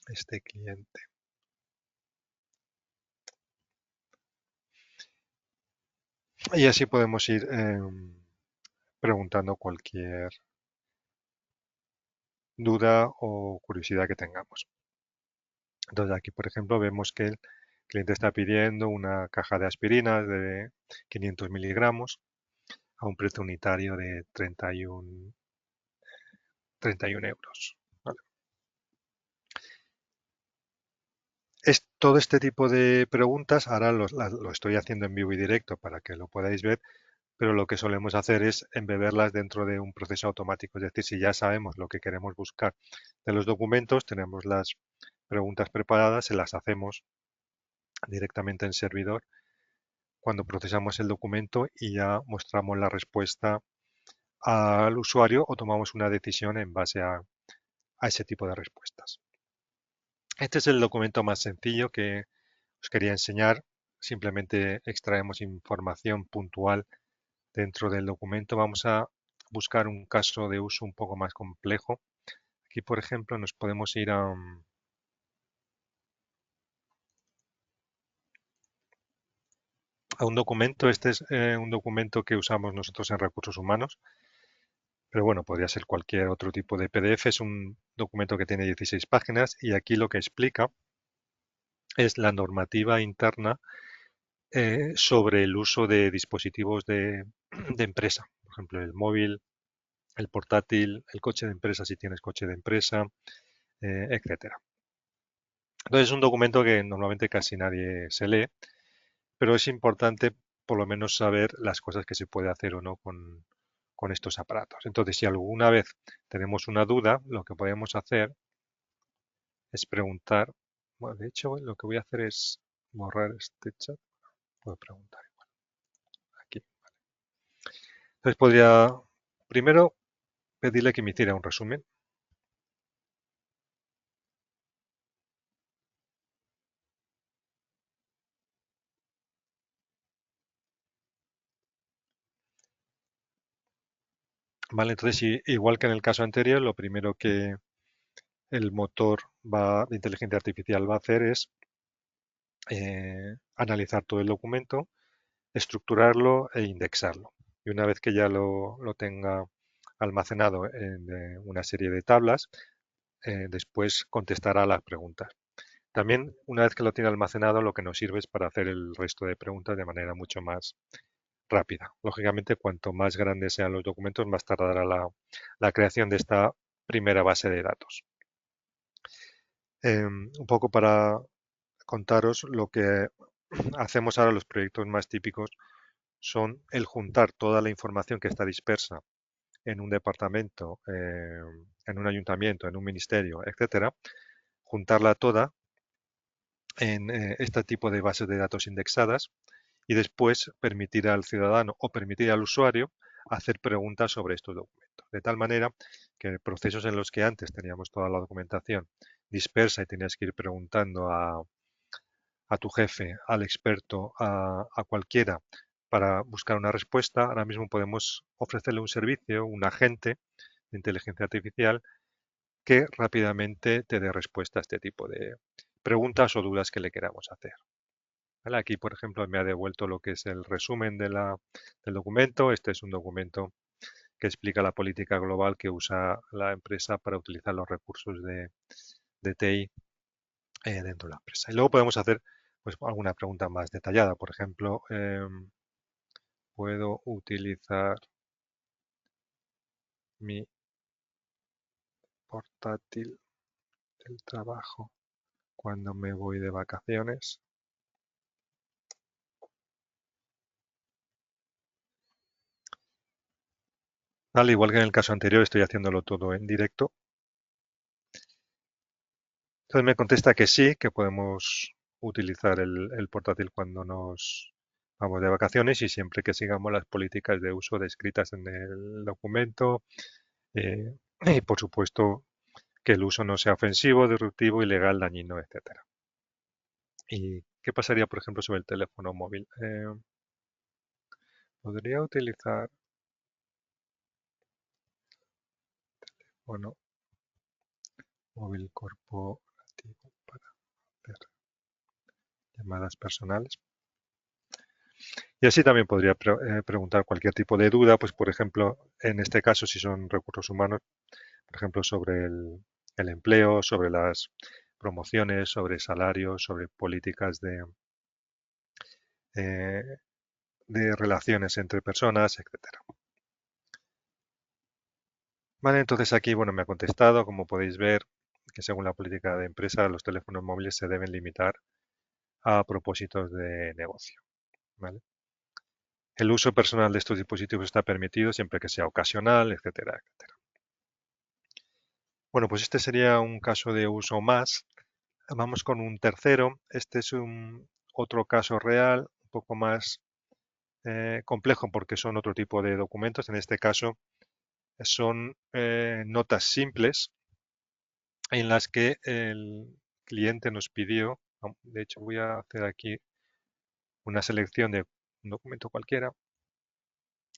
este cliente. Y así podemos ir preguntando cualquier duda o curiosidad que tengamos. Entonces aquí, por ejemplo, vemos que el cliente está pidiendo una caja de aspirinas de 500 miligramos a un precio unitario de 31 euros. ¿Vale? Todo este tipo de preguntas ahora lo estoy haciendo en vivo y directo para que lo podáis ver, pero lo que solemos hacer es embeberlas dentro de un proceso automático. Es decir, si ya sabemos lo que queremos buscar de los documentos, tenemos las preguntas preparadas, se las hacemos directamente en servidor cuando procesamos el documento y ya mostramos la respuesta al usuario o tomamos una decisión en base a ese tipo de respuestas. Este es el documento más sencillo que os quería enseñar. Simplemente extraemos información puntual dentro del documento. Vamos a buscar un caso de uso un poco más complejo. Aquí, por ejemplo, nos podemos ir a a un documento. Este es un documento que usamos nosotros en recursos humanos, pero bueno, podría ser cualquier otro tipo de PDF. Es un documento que tiene 16 páginas y aquí lo que explica es la normativa interna sobre el uso de dispositivos de empresa. Por ejemplo, el móvil, el portátil, el coche de empresa si tienes coche de empresa, etcétera. Entonces es un documento que normalmente casi nadie se lee, pero es importante por lo menos saber las cosas que se puede hacer o no con estos aparatos. Entonces, si alguna vez tenemos una duda, lo que podemos hacer es preguntar. Bueno, de hecho, lo que voy a hacer es borrar este chat. Puedo preguntar igual. Aquí. Entonces podría primero pedirle que me hiciera un resumen. Vale, entonces igual que en el caso anterior, lo primero que el motor de inteligencia artificial va a hacer es analizar todo el documento, estructurarlo e indexarlo. Y una vez que ya lo tenga almacenado en una serie de tablas, después contestará las preguntas. También, una vez que lo tiene almacenado, lo que nos sirve es para hacer el resto de preguntas de manera mucho más rápida. Lógicamente, cuanto más grandes sean los documentos, más tardará la creación de esta primera base de datos. Un poco para contaros lo que hacemos ahora, los proyectos más típicos son el juntar toda la información que está dispersa en un departamento, en un ayuntamiento, en un ministerio, etcétera, juntarla toda en este tipo de bases de datos indexadas y después permitir al ciudadano o permitir al usuario hacer preguntas sobre estos documentos. De tal manera que procesos en los que antes teníamos toda la documentación dispersa y tenías que ir preguntando a tu jefe, al experto, a cualquiera para buscar una respuesta, ahora mismo podemos ofrecerle un servicio, un agente de inteligencia artificial que rápidamente te dé respuesta a este tipo de preguntas o dudas que le queramos hacer. ¿Vale? Aquí, por ejemplo, me ha devuelto lo que es el resumen del documento. Este es un documento que explica la política global que usa la empresa para utilizar los recursos de TI dentro de la empresa. Y luego podemos hacer pues, alguna pregunta más detallada. Por ejemplo, ¿puedo utilizar mi portátil del trabajo cuando me voy de vacaciones? Al igual que en el caso anterior, estoy haciéndolo todo en directo. Entonces me contesta que sí, que podemos utilizar el portátil cuando nos vamos de vacaciones y siempre que sigamos las políticas de uso descritas en el documento. Y por supuesto que el uso no sea ofensivo, disruptivo, ilegal, dañino, etcétera. ¿Y qué pasaría, por ejemplo, sobre el teléfono móvil? ¿Podría utilizar teléfono móvil corporativo para hacer llamadas personales? Y así también podría preguntar cualquier tipo de duda, pues por ejemplo, en este caso, si son recursos humanos, por ejemplo, sobre el empleo, sobre las promociones, sobre salarios, sobre políticas eh, de relaciones entre personas, etcétera. Vale, entonces aquí, bueno, me ha contestado, como podéis ver, que según la política de empresa, los teléfonos móviles se deben limitar a propósitos de negocio. ¿Vale? El uso personal de estos dispositivos está permitido siempre que sea ocasional, etcétera, etcétera. Bueno, pues este sería un caso de uso más. Vamos con un tercero. Este es otro caso real, un poco más complejo porque son otro tipo de documentos. En este caso son notas simples en las que el cliente nos pidió, de hecho voy a hacer aquí una selección de un documento cualquiera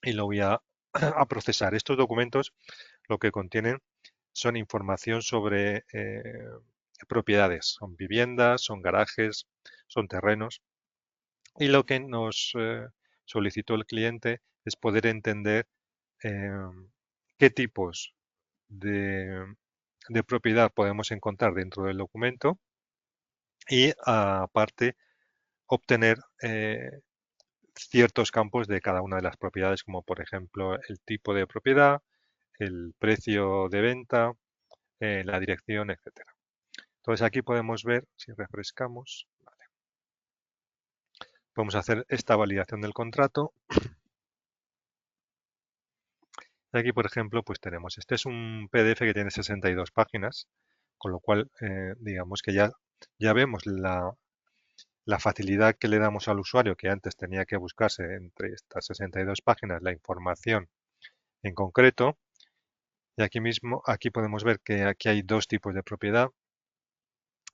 y lo voy a, a procesar. Estos documentos lo que contienen son información sobre propiedades, son viviendas, son garajes, son terrenos. Y lo que nos solicitó el cliente es poder entender qué tipos de propiedad podemos encontrar dentro del documento y aparte obtener ciertos campos de cada una de las propiedades, como por ejemplo el tipo de propiedad, el precio de venta, la dirección, etcétera. Entonces aquí podemos ver, si refrescamos, vale, podemos hacer esta validación del contrato. Y aquí, por ejemplo, pues tenemos, este es un PDF que tiene 62 páginas, con lo cual, digamos que ya vemos la facilidad que le damos al usuario, que antes tenía que buscarse entre estas 62 páginas la información en concreto. Y aquí mismo, aquí podemos ver que aquí hay dos tipos de propiedad.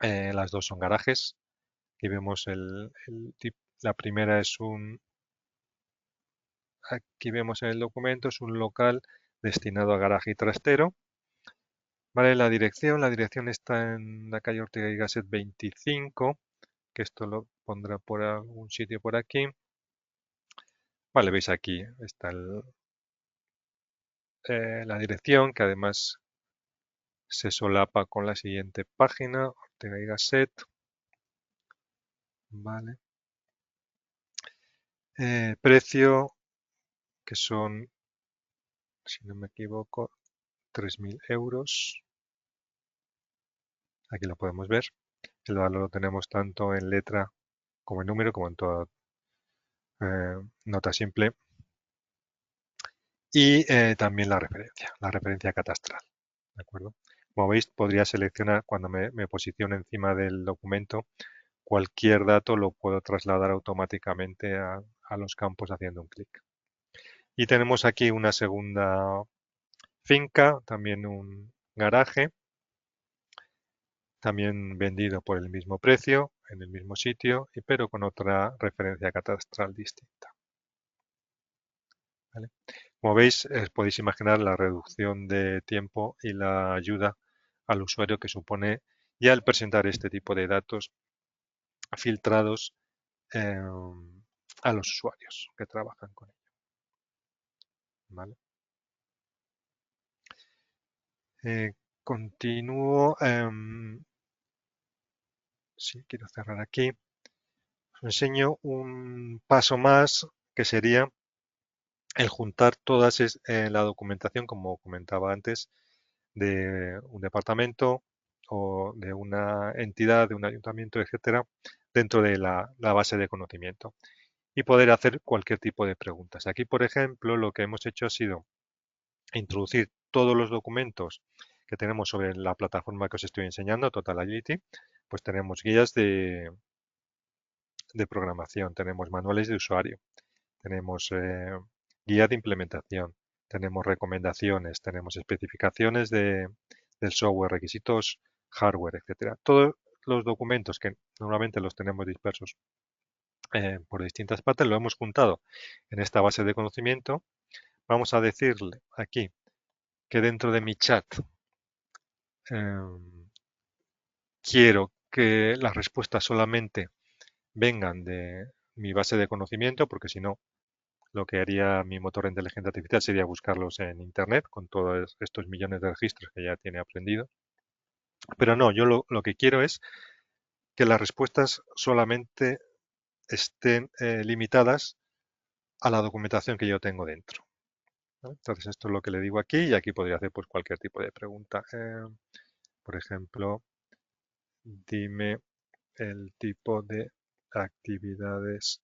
Las dos son garajes. Aquí vemos la primera es aquí vemos en el documento, es un local destinado a garaje y trastero. Vale, la dirección está en la calle Ortega y Gasset 25, que esto lo pondrá por algún sitio por aquí. Vale, veis aquí está la dirección, que además se solapa con la siguiente página, Ortega y Gasset. Vale. Precio, que son, si no me equivoco, 3.000 euros. Aquí lo podemos ver. El valor lo tenemos tanto en letra como en número, como en toda nota simple. Y también la referencia catastral. ¿De acuerdo? Como veis, podría seleccionar cuando me posiciono encima del documento, cualquier dato lo puedo trasladar automáticamente a los campos haciendo un clic. Y tenemos aquí una segunda finca, también un garaje, también vendido por el mismo precio, en el mismo sitio, pero con otra referencia catastral distinta. ¿Vale? Como veis, podéis imaginar la reducción de tiempo y la ayuda al usuario que supone ya el presentar este tipo de datos filtrados a los usuarios que trabajan con ello. ¿Vale? Continúo. Sí, quiero cerrar aquí. Os enseño un paso más que sería el juntar toda la documentación, como comentaba antes, de un departamento o de una entidad, de un ayuntamiento, etcétera, dentro de la base de conocimiento y poder hacer cualquier tipo de preguntas. Aquí, por ejemplo, lo que hemos hecho ha sido introducir todos los documentos que tenemos sobre la plataforma que os estoy enseñando, Total Agility. Pues tenemos guías de programación, tenemos manuales de usuario, tenemos guía de implementación, tenemos recomendaciones, tenemos especificaciones del software, requisitos, hardware, etcétera. Todos los documentos que normalmente los tenemos dispersos por distintas partes, lo hemos juntado en esta base de conocimiento. Vamos a decirle aquí que dentro de mi chat quiero que las respuestas solamente vengan de mi base de conocimiento, porque si no, lo que haría mi motor de inteligencia artificial sería buscarlos en Internet con todos estos millones de registros que ya tiene aprendido. Pero no, yo lo que quiero es que las respuestas solamente estén limitadas a la documentación que yo tengo dentro. ¿Vale? Entonces esto es lo que le digo aquí y aquí podría hacer pues cualquier tipo de pregunta. Por ejemplo, dime el tipo de actividades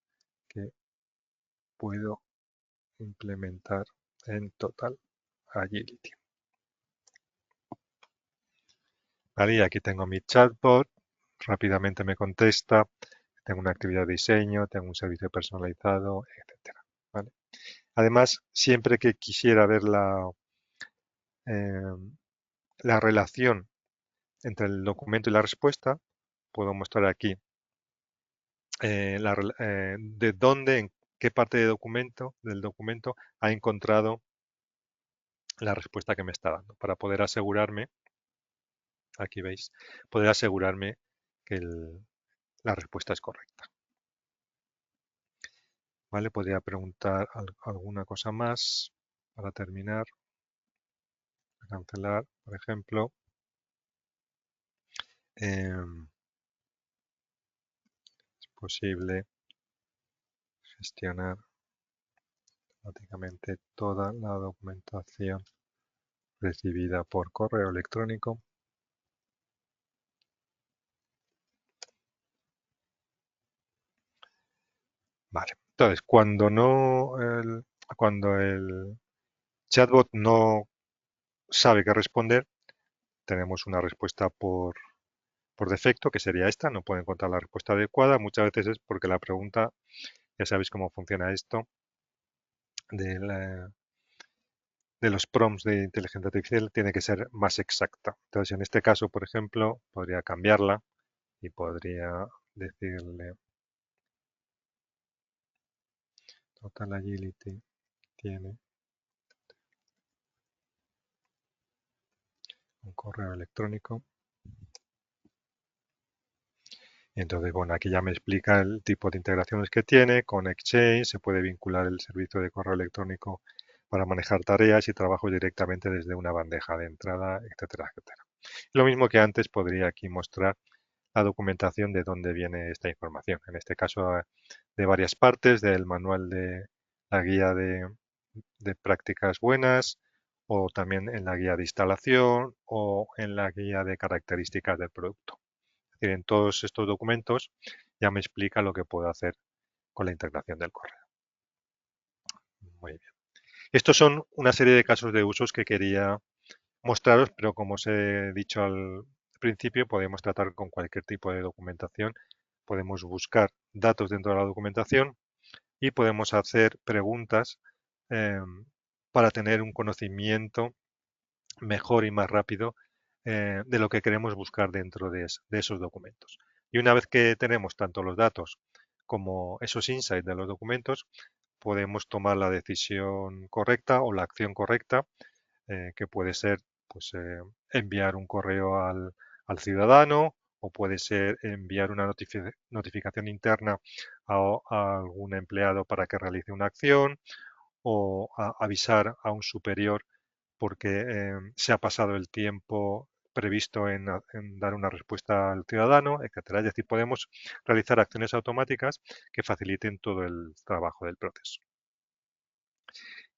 que puedo implementar en Total Agility. Vale, y aquí tengo mi chatbot, rápidamente me contesta, tengo una actividad de diseño, tengo un servicio personalizado, etcétera. ¿Vale? Además, siempre que quisiera ver la relación entre el documento y la respuesta, puedo mostrar aquí de dónde, en qué parte del documento ha encontrado la respuesta que me está dando, para poder asegurarme, aquí veis, poder asegurarme que la respuesta es correcta. ¿vale? Podría preguntar alguna cosa más para terminar. Cancelar, por ejemplo. Es posible gestionar automáticamente toda la documentación recibida por correo electrónico. Vale. Entonces, cuando el chatbot no sabe qué responder, tenemos una respuesta por defecto, que sería esta, no puede encontrar la respuesta adecuada. Muchas veces es porque la pregunta, ya sabéis cómo funciona esto, de los prompts de inteligencia artificial tiene que ser más exacta. Entonces, en este caso, por ejemplo, podría cambiarla y podría decirle Total Agility tiene un correo electrónico. Y entonces, bueno, aquí ya me explica el tipo de integraciones que tiene con Exchange, se puede vincular el servicio de correo electrónico para manejar tareas y trabajo directamente desde una bandeja de entrada, etcétera, etcétera. Lo mismo que antes, podría aquí mostrar la documentación de dónde viene esta información. En este caso, de varias partes, del manual de la guía de prácticas buenas, o también en la guía de instalación o en la guía de características del producto. Es decir, en todos estos documentos ya me explica lo que puedo hacer con la integración del correo. Muy bien. Estos son una serie de casos de usos que quería mostraros, pero como os he dicho al principio, podemos tratar con cualquier tipo de documentación. Podemos buscar datos dentro de la documentación y podemos hacer preguntas eh, para tener un conocimiento mejor y más rápido de lo que queremos buscar dentro de esos documentos. Y una vez que tenemos tanto los datos como esos insights de los documentos, podemos tomar la decisión correcta o la acción correcta, que puede ser pues, enviar un correo al ciudadano, o puede ser enviar una notificación interna a algún empleado para que realice una acción, o avisar a un superior porque se ha pasado el tiempo previsto en dar una respuesta al ciudadano, etcétera. Es decir, podemos realizar acciones automáticas que faciliten todo el trabajo del proceso.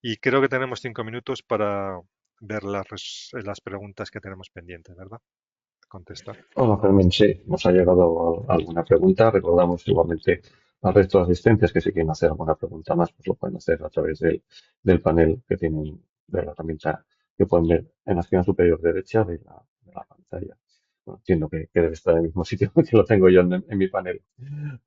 Y creo que tenemos 5 minutos para ver las preguntas que tenemos pendientes, ¿verdad? Contestar. Hola Fermín, sí, nos ha llegado alguna pregunta. Recordamos igualmente al resto de asistentes que si quieren hacer alguna pregunta más, pues lo pueden hacer a través del panel que tienen de la herramienta que pueden ver en la esquina superior derecha de la pantalla. Bueno, entiendo que debe estar en el mismo sitio que lo tengo yo en mi panel.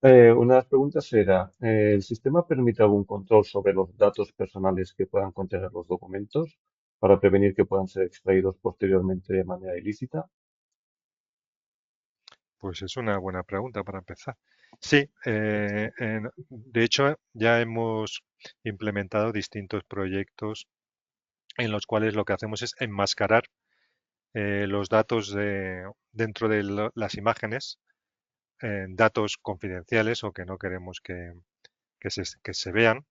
Una de las preguntas era, ¿el sistema permite algún control sobre los datos personales que puedan contener los documentos para prevenir que puedan ser extraídos posteriormente de manera ilícita? Pues es una buena pregunta para empezar. Sí, de hecho ya hemos implementado distintos proyectos en los cuales lo que hacemos es enmascarar los datos dentro de las imágenes, datos confidenciales o que no queremos que se vean,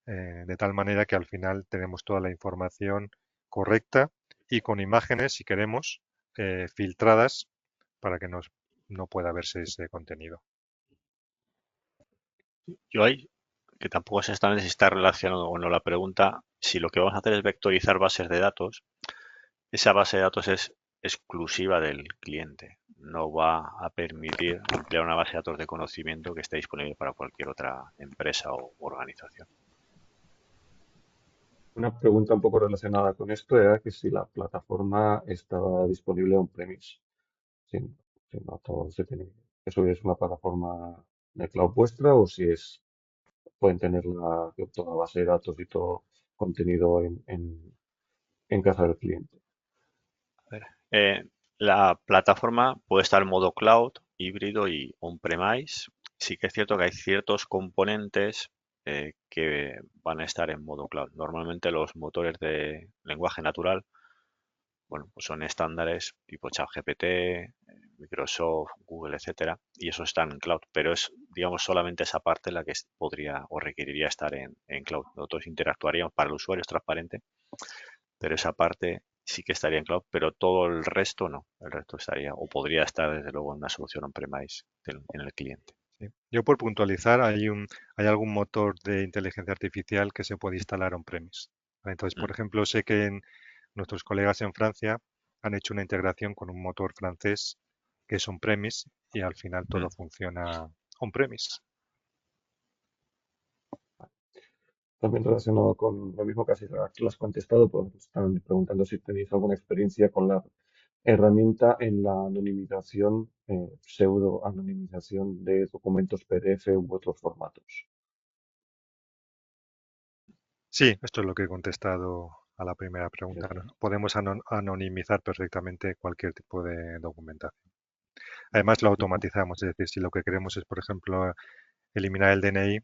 de tal manera que al final tenemos toda la información correcta y con imágenes, si queremos, filtradas para que no pueda verse ese contenido. Yo ahí, que tampoco sé exactamente si está relacionado o no la pregunta, si lo que vamos a hacer es vectorizar bases de datos, esa base de datos es exclusiva del cliente. No va a permitir ampliar una base de datos de conocimiento que esté disponible para cualquier otra empresa o organización. Una pregunta un poco relacionada con esto era que si la plataforma estaba disponible on-premise. Si, si no, todo se tiene que subir. ¿Es una plataforma de cloud vuestra o si pueden tener toda la base de datos y todo contenido en casa del cliente? A ver, la plataforma puede estar en modo cloud, híbrido y on-premise. Sí que es cierto que hay ciertos componentes que van a estar en modo cloud. Normalmente los motores de lenguaje natural, bueno, pues son estándares tipo ChatGPT, Microsoft, Google, etcétera, y eso está en cloud, pero es digamos, solamente esa parte la que podría o requeriría estar en cloud. Nosotros interactuaríamos para el usuario, es transparente, pero esa parte sí que estaría en cloud, pero todo el resto no. El resto estaría o podría estar desde luego en una solución on-premise en el cliente. Sí. Yo por puntualizar, hay algún motor de inteligencia artificial que se puede instalar on-premise. Entonces, por Mm. ejemplo, sé que nuestros colegas en Francia han hecho una integración con un motor francés que es on-premise y al final todo Mm. funciona on-premise. También relacionado con lo mismo, casi lo has contestado, pues están preguntando si tenéis alguna experiencia con la herramienta en la anonimización, pseudo-anonimización de documentos PDF u otros formatos. Sí, esto es lo que he contestado a la primera pregunta, Eso ¿no? es. Podemos anonimizar perfectamente cualquier tipo de documentación. Además, lo Ujú. automatizamos, es decir, si lo que queremos es, por ejemplo, eliminar el DNI,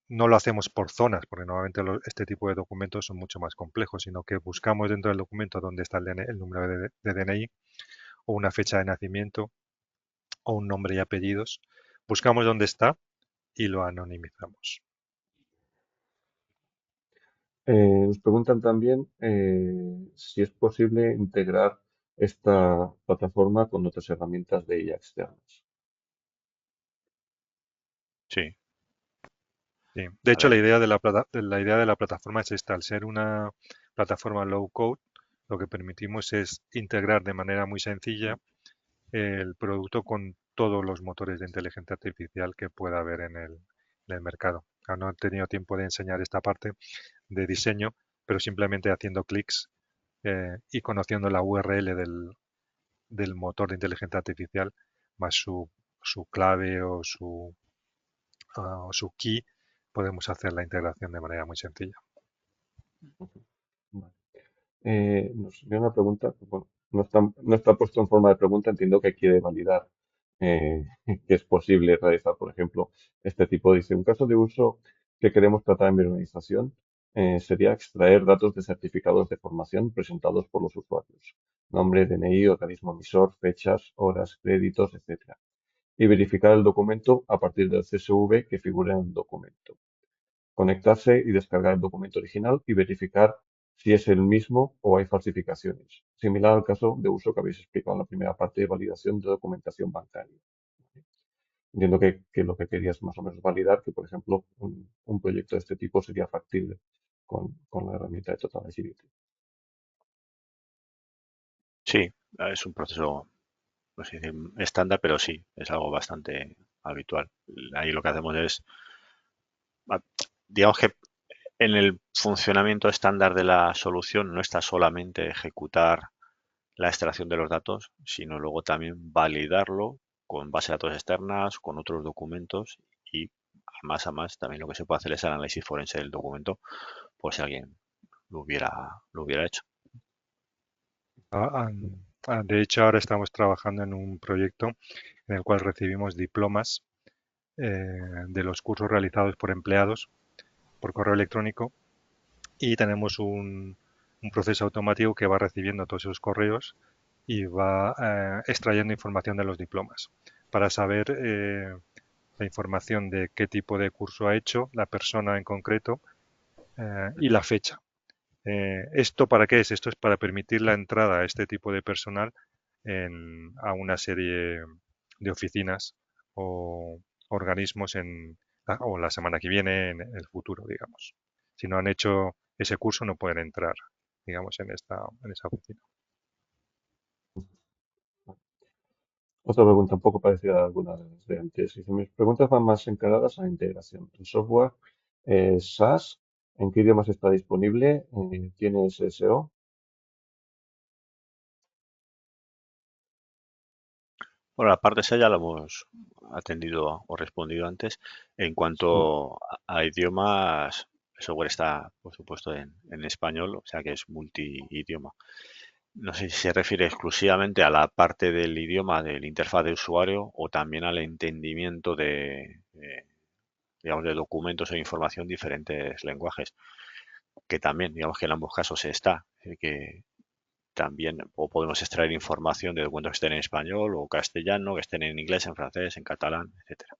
no lo hacemos por zonas, porque normalmente este tipo de documentos son mucho más complejos, sino que buscamos dentro del documento dónde está el número de DNI o una fecha de nacimiento o un nombre y apellidos. Buscamos dónde está y lo anonimizamos. Nos preguntan también si es posible integrar esta plataforma con otras herramientas de IA externas. Sí, Sí. De a hecho, la ver, idea la idea de la plataforma es esta. Al ser una plataforma low code, lo que permitimos es integrar de manera muy sencilla el producto con todos los motores de inteligencia artificial que pueda haber en el mercado. No he tenido tiempo de enseñar esta parte de diseño, pero simplemente haciendo clics y conociendo la URL del motor de inteligencia artificial más su clave o su key, podemos hacer la integración de manera muy sencilla. Vale. Nos viene una pregunta, que, bueno, no está puesto en forma de pregunta, entiendo que quiere validar eh, que es posible realizar, por ejemplo, este tipo. Dice, un caso de uso que queremos tratar en mi organización sería extraer datos de certificados de formación presentados por los usuarios, nombre, DNI, organismo emisor, fechas, horas, créditos, etcétera, y verificar el documento a partir del CSV que figura en el documento. Conectarse y descargar el documento original y verificar si es el mismo o hay falsificaciones, similar al caso de uso que habéis explicado en la primera parte de validación de documentación bancaria. Entiendo que lo que querías más o menos validar, que por ejemplo un proyecto de este tipo sería factible con la herramienta de Total Agility. sí, es un proceso, no sé decir estándar, pero sí, es algo bastante habitual. Ahí lo que hacemos es, ah, digamos que en el funcionamiento estándar de la solución no está solamente ejecutar la extracción de los datos, sino luego también validarlo con base de datos externas, con otros documentos y a más también lo que se puede hacer es análisis forense del documento por si alguien lo hubiera hecho. Ah, De hecho, ahora estamos trabajando en un proyecto en el cual recibimos diplomas de los cursos realizados por empleados por correo electrónico y tenemos un proceso automático que va recibiendo todos esos correos y va extrayendo información de los diplomas para saber la información de qué tipo de curso ha hecho la persona en concreto y la fecha. ¿Esto para qué es? Esto es para permitir la entrada a este tipo de personal a una serie de oficinas o organismos o la semana que viene, en el futuro, digamos. Si no han hecho ese curso, no pueden entrar, digamos, en esa oficina. Otra pregunta un poco parecida a alguna de las de antes. Dice, mis preguntas van más encaradas a la integración. El software SaaS, ¿en qué idiomas está disponible? ¿Tiene SSO? Bueno, la parte esa ya la hemos atendido o respondido antes. En Sí. cuanto a idiomas, el software está, por supuesto, en español, o sea que es multi-idioma. No sé si se refiere exclusivamente a la parte del idioma del interfaz de usuario o también al entendimiento digamos, de documentos o información en diferentes lenguajes, que también, digamos que en ambos casos está, que también o podemos extraer información de documentos que estén en español o castellano, que estén en inglés, en francés, en catalán, etcétera.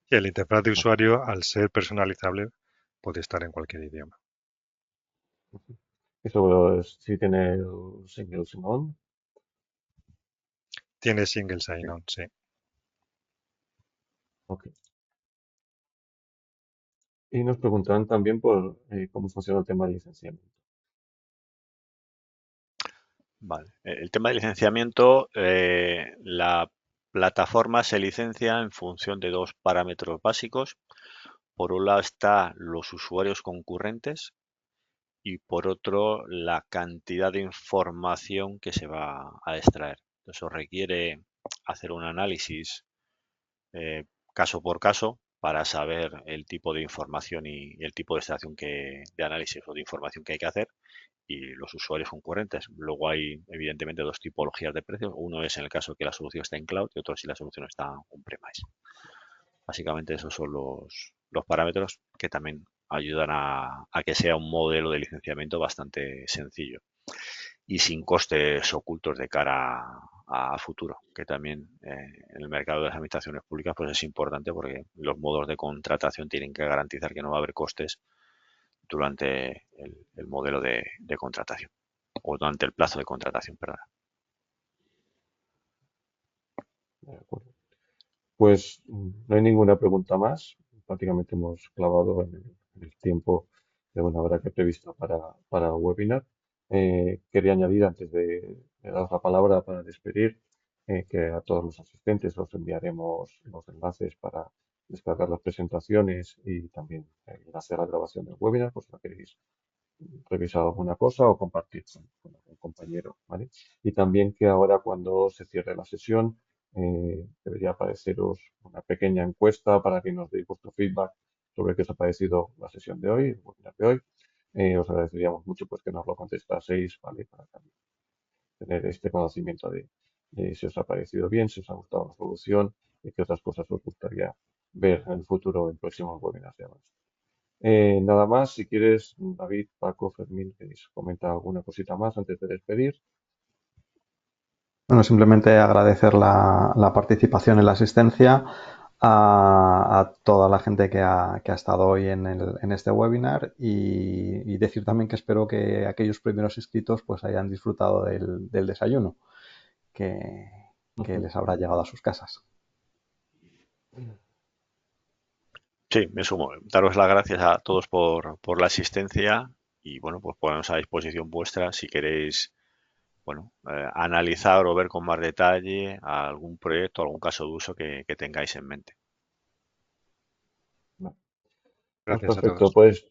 Y el interfaz de Ok. usuario, al ser personalizable, puede estar en cualquier idioma. Eso sí tiene el single sign-on. Tiene single Sí. sign-on, sí. Ok. Y nos preguntan también por cómo funciona el tema de licenciamiento. Vale. El tema de licenciamiento, la plataforma se licencia en función de dos parámetros básicos. Por un lado está los usuarios concurrentes y por otro la cantidad de información que se va a extraer. Eso requiere hacer un análisis caso por caso para saber el tipo de información y el tipo de extracción de análisis o de información que hay que hacer y los usuarios concurrentes. Luego hay, evidentemente, dos tipologías de precios. Uno es en el caso que la solución está en cloud y otro si la solución está on-premise. Básicamente esos son los parámetros que también ayudan a que sea un modelo de licenciamiento bastante sencillo y sin costes ocultos de cara a futuro, que también en el mercado de las administraciones públicas pues es importante porque los modos de contratación tienen que garantizar que no va a haber costes durante el modelo de contratación o durante el plazo de contratación, perdón. De acuerdo. Pues no hay ninguna pregunta más. Prácticamente hemos clavado en el tiempo de una hora que he previsto para el webinar. Quería añadir, antes de daros la palabra para despedir, que a todos los asistentes os enviaremos los enlaces para descargar las presentaciones y también el enlace a la grabación del webinar, por si lo queréis revisar alguna cosa o compartir con algún compañero, ¿vale? Y también que ahora cuando se cierre la sesión debería apareceros una pequeña encuesta para que nos deis vuestro feedback sobre qué os ha parecido la sesión de hoy, el webinar de hoy. Os agradeceríamos mucho pues que nos lo contestaseis, ¿vale? Para también tener este conocimiento de si os ha parecido bien, si os ha gustado la solución y qué otras cosas os gustaría ver en el futuro en próximos webinars de Avast. Nada más, si quieres, David, Paco, Fermín, ¿queréis comentar alguna cosita más antes de despedir? Bueno, simplemente agradecer la participación en la asistencia a toda la gente que ha estado hoy en este webinar y decir también que espero que aquellos primeros inscritos pues hayan disfrutado del desayuno que, que Ujú. les habrá llegado a sus casas. Sí, me sumo. Daros las gracias a todos por la asistencia y bueno, pues ponemos a disposición vuestra si queréis, bueno, analizar o ver con más detalle algún proyecto, algún caso de uso que tengáis en mente. Vale. Pues Gracias a perfecto, todos. pues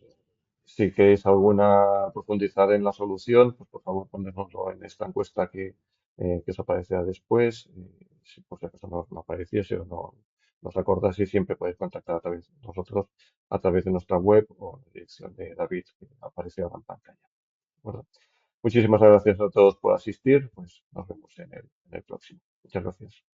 si queréis alguna profundizar en la solución, pues por favor ponérnoslo en esta encuesta que os aparecerá después. Si por si acaso no apareciese o no nos acordáis, siempre podéis contactar a través de nosotros a través de nuestra web o la dirección de David que aparece ahora en pantalla. ¿De acuerdo? Muchísimas gracias a todos por asistir. Pues nos vemos en el próximo. Muchas gracias.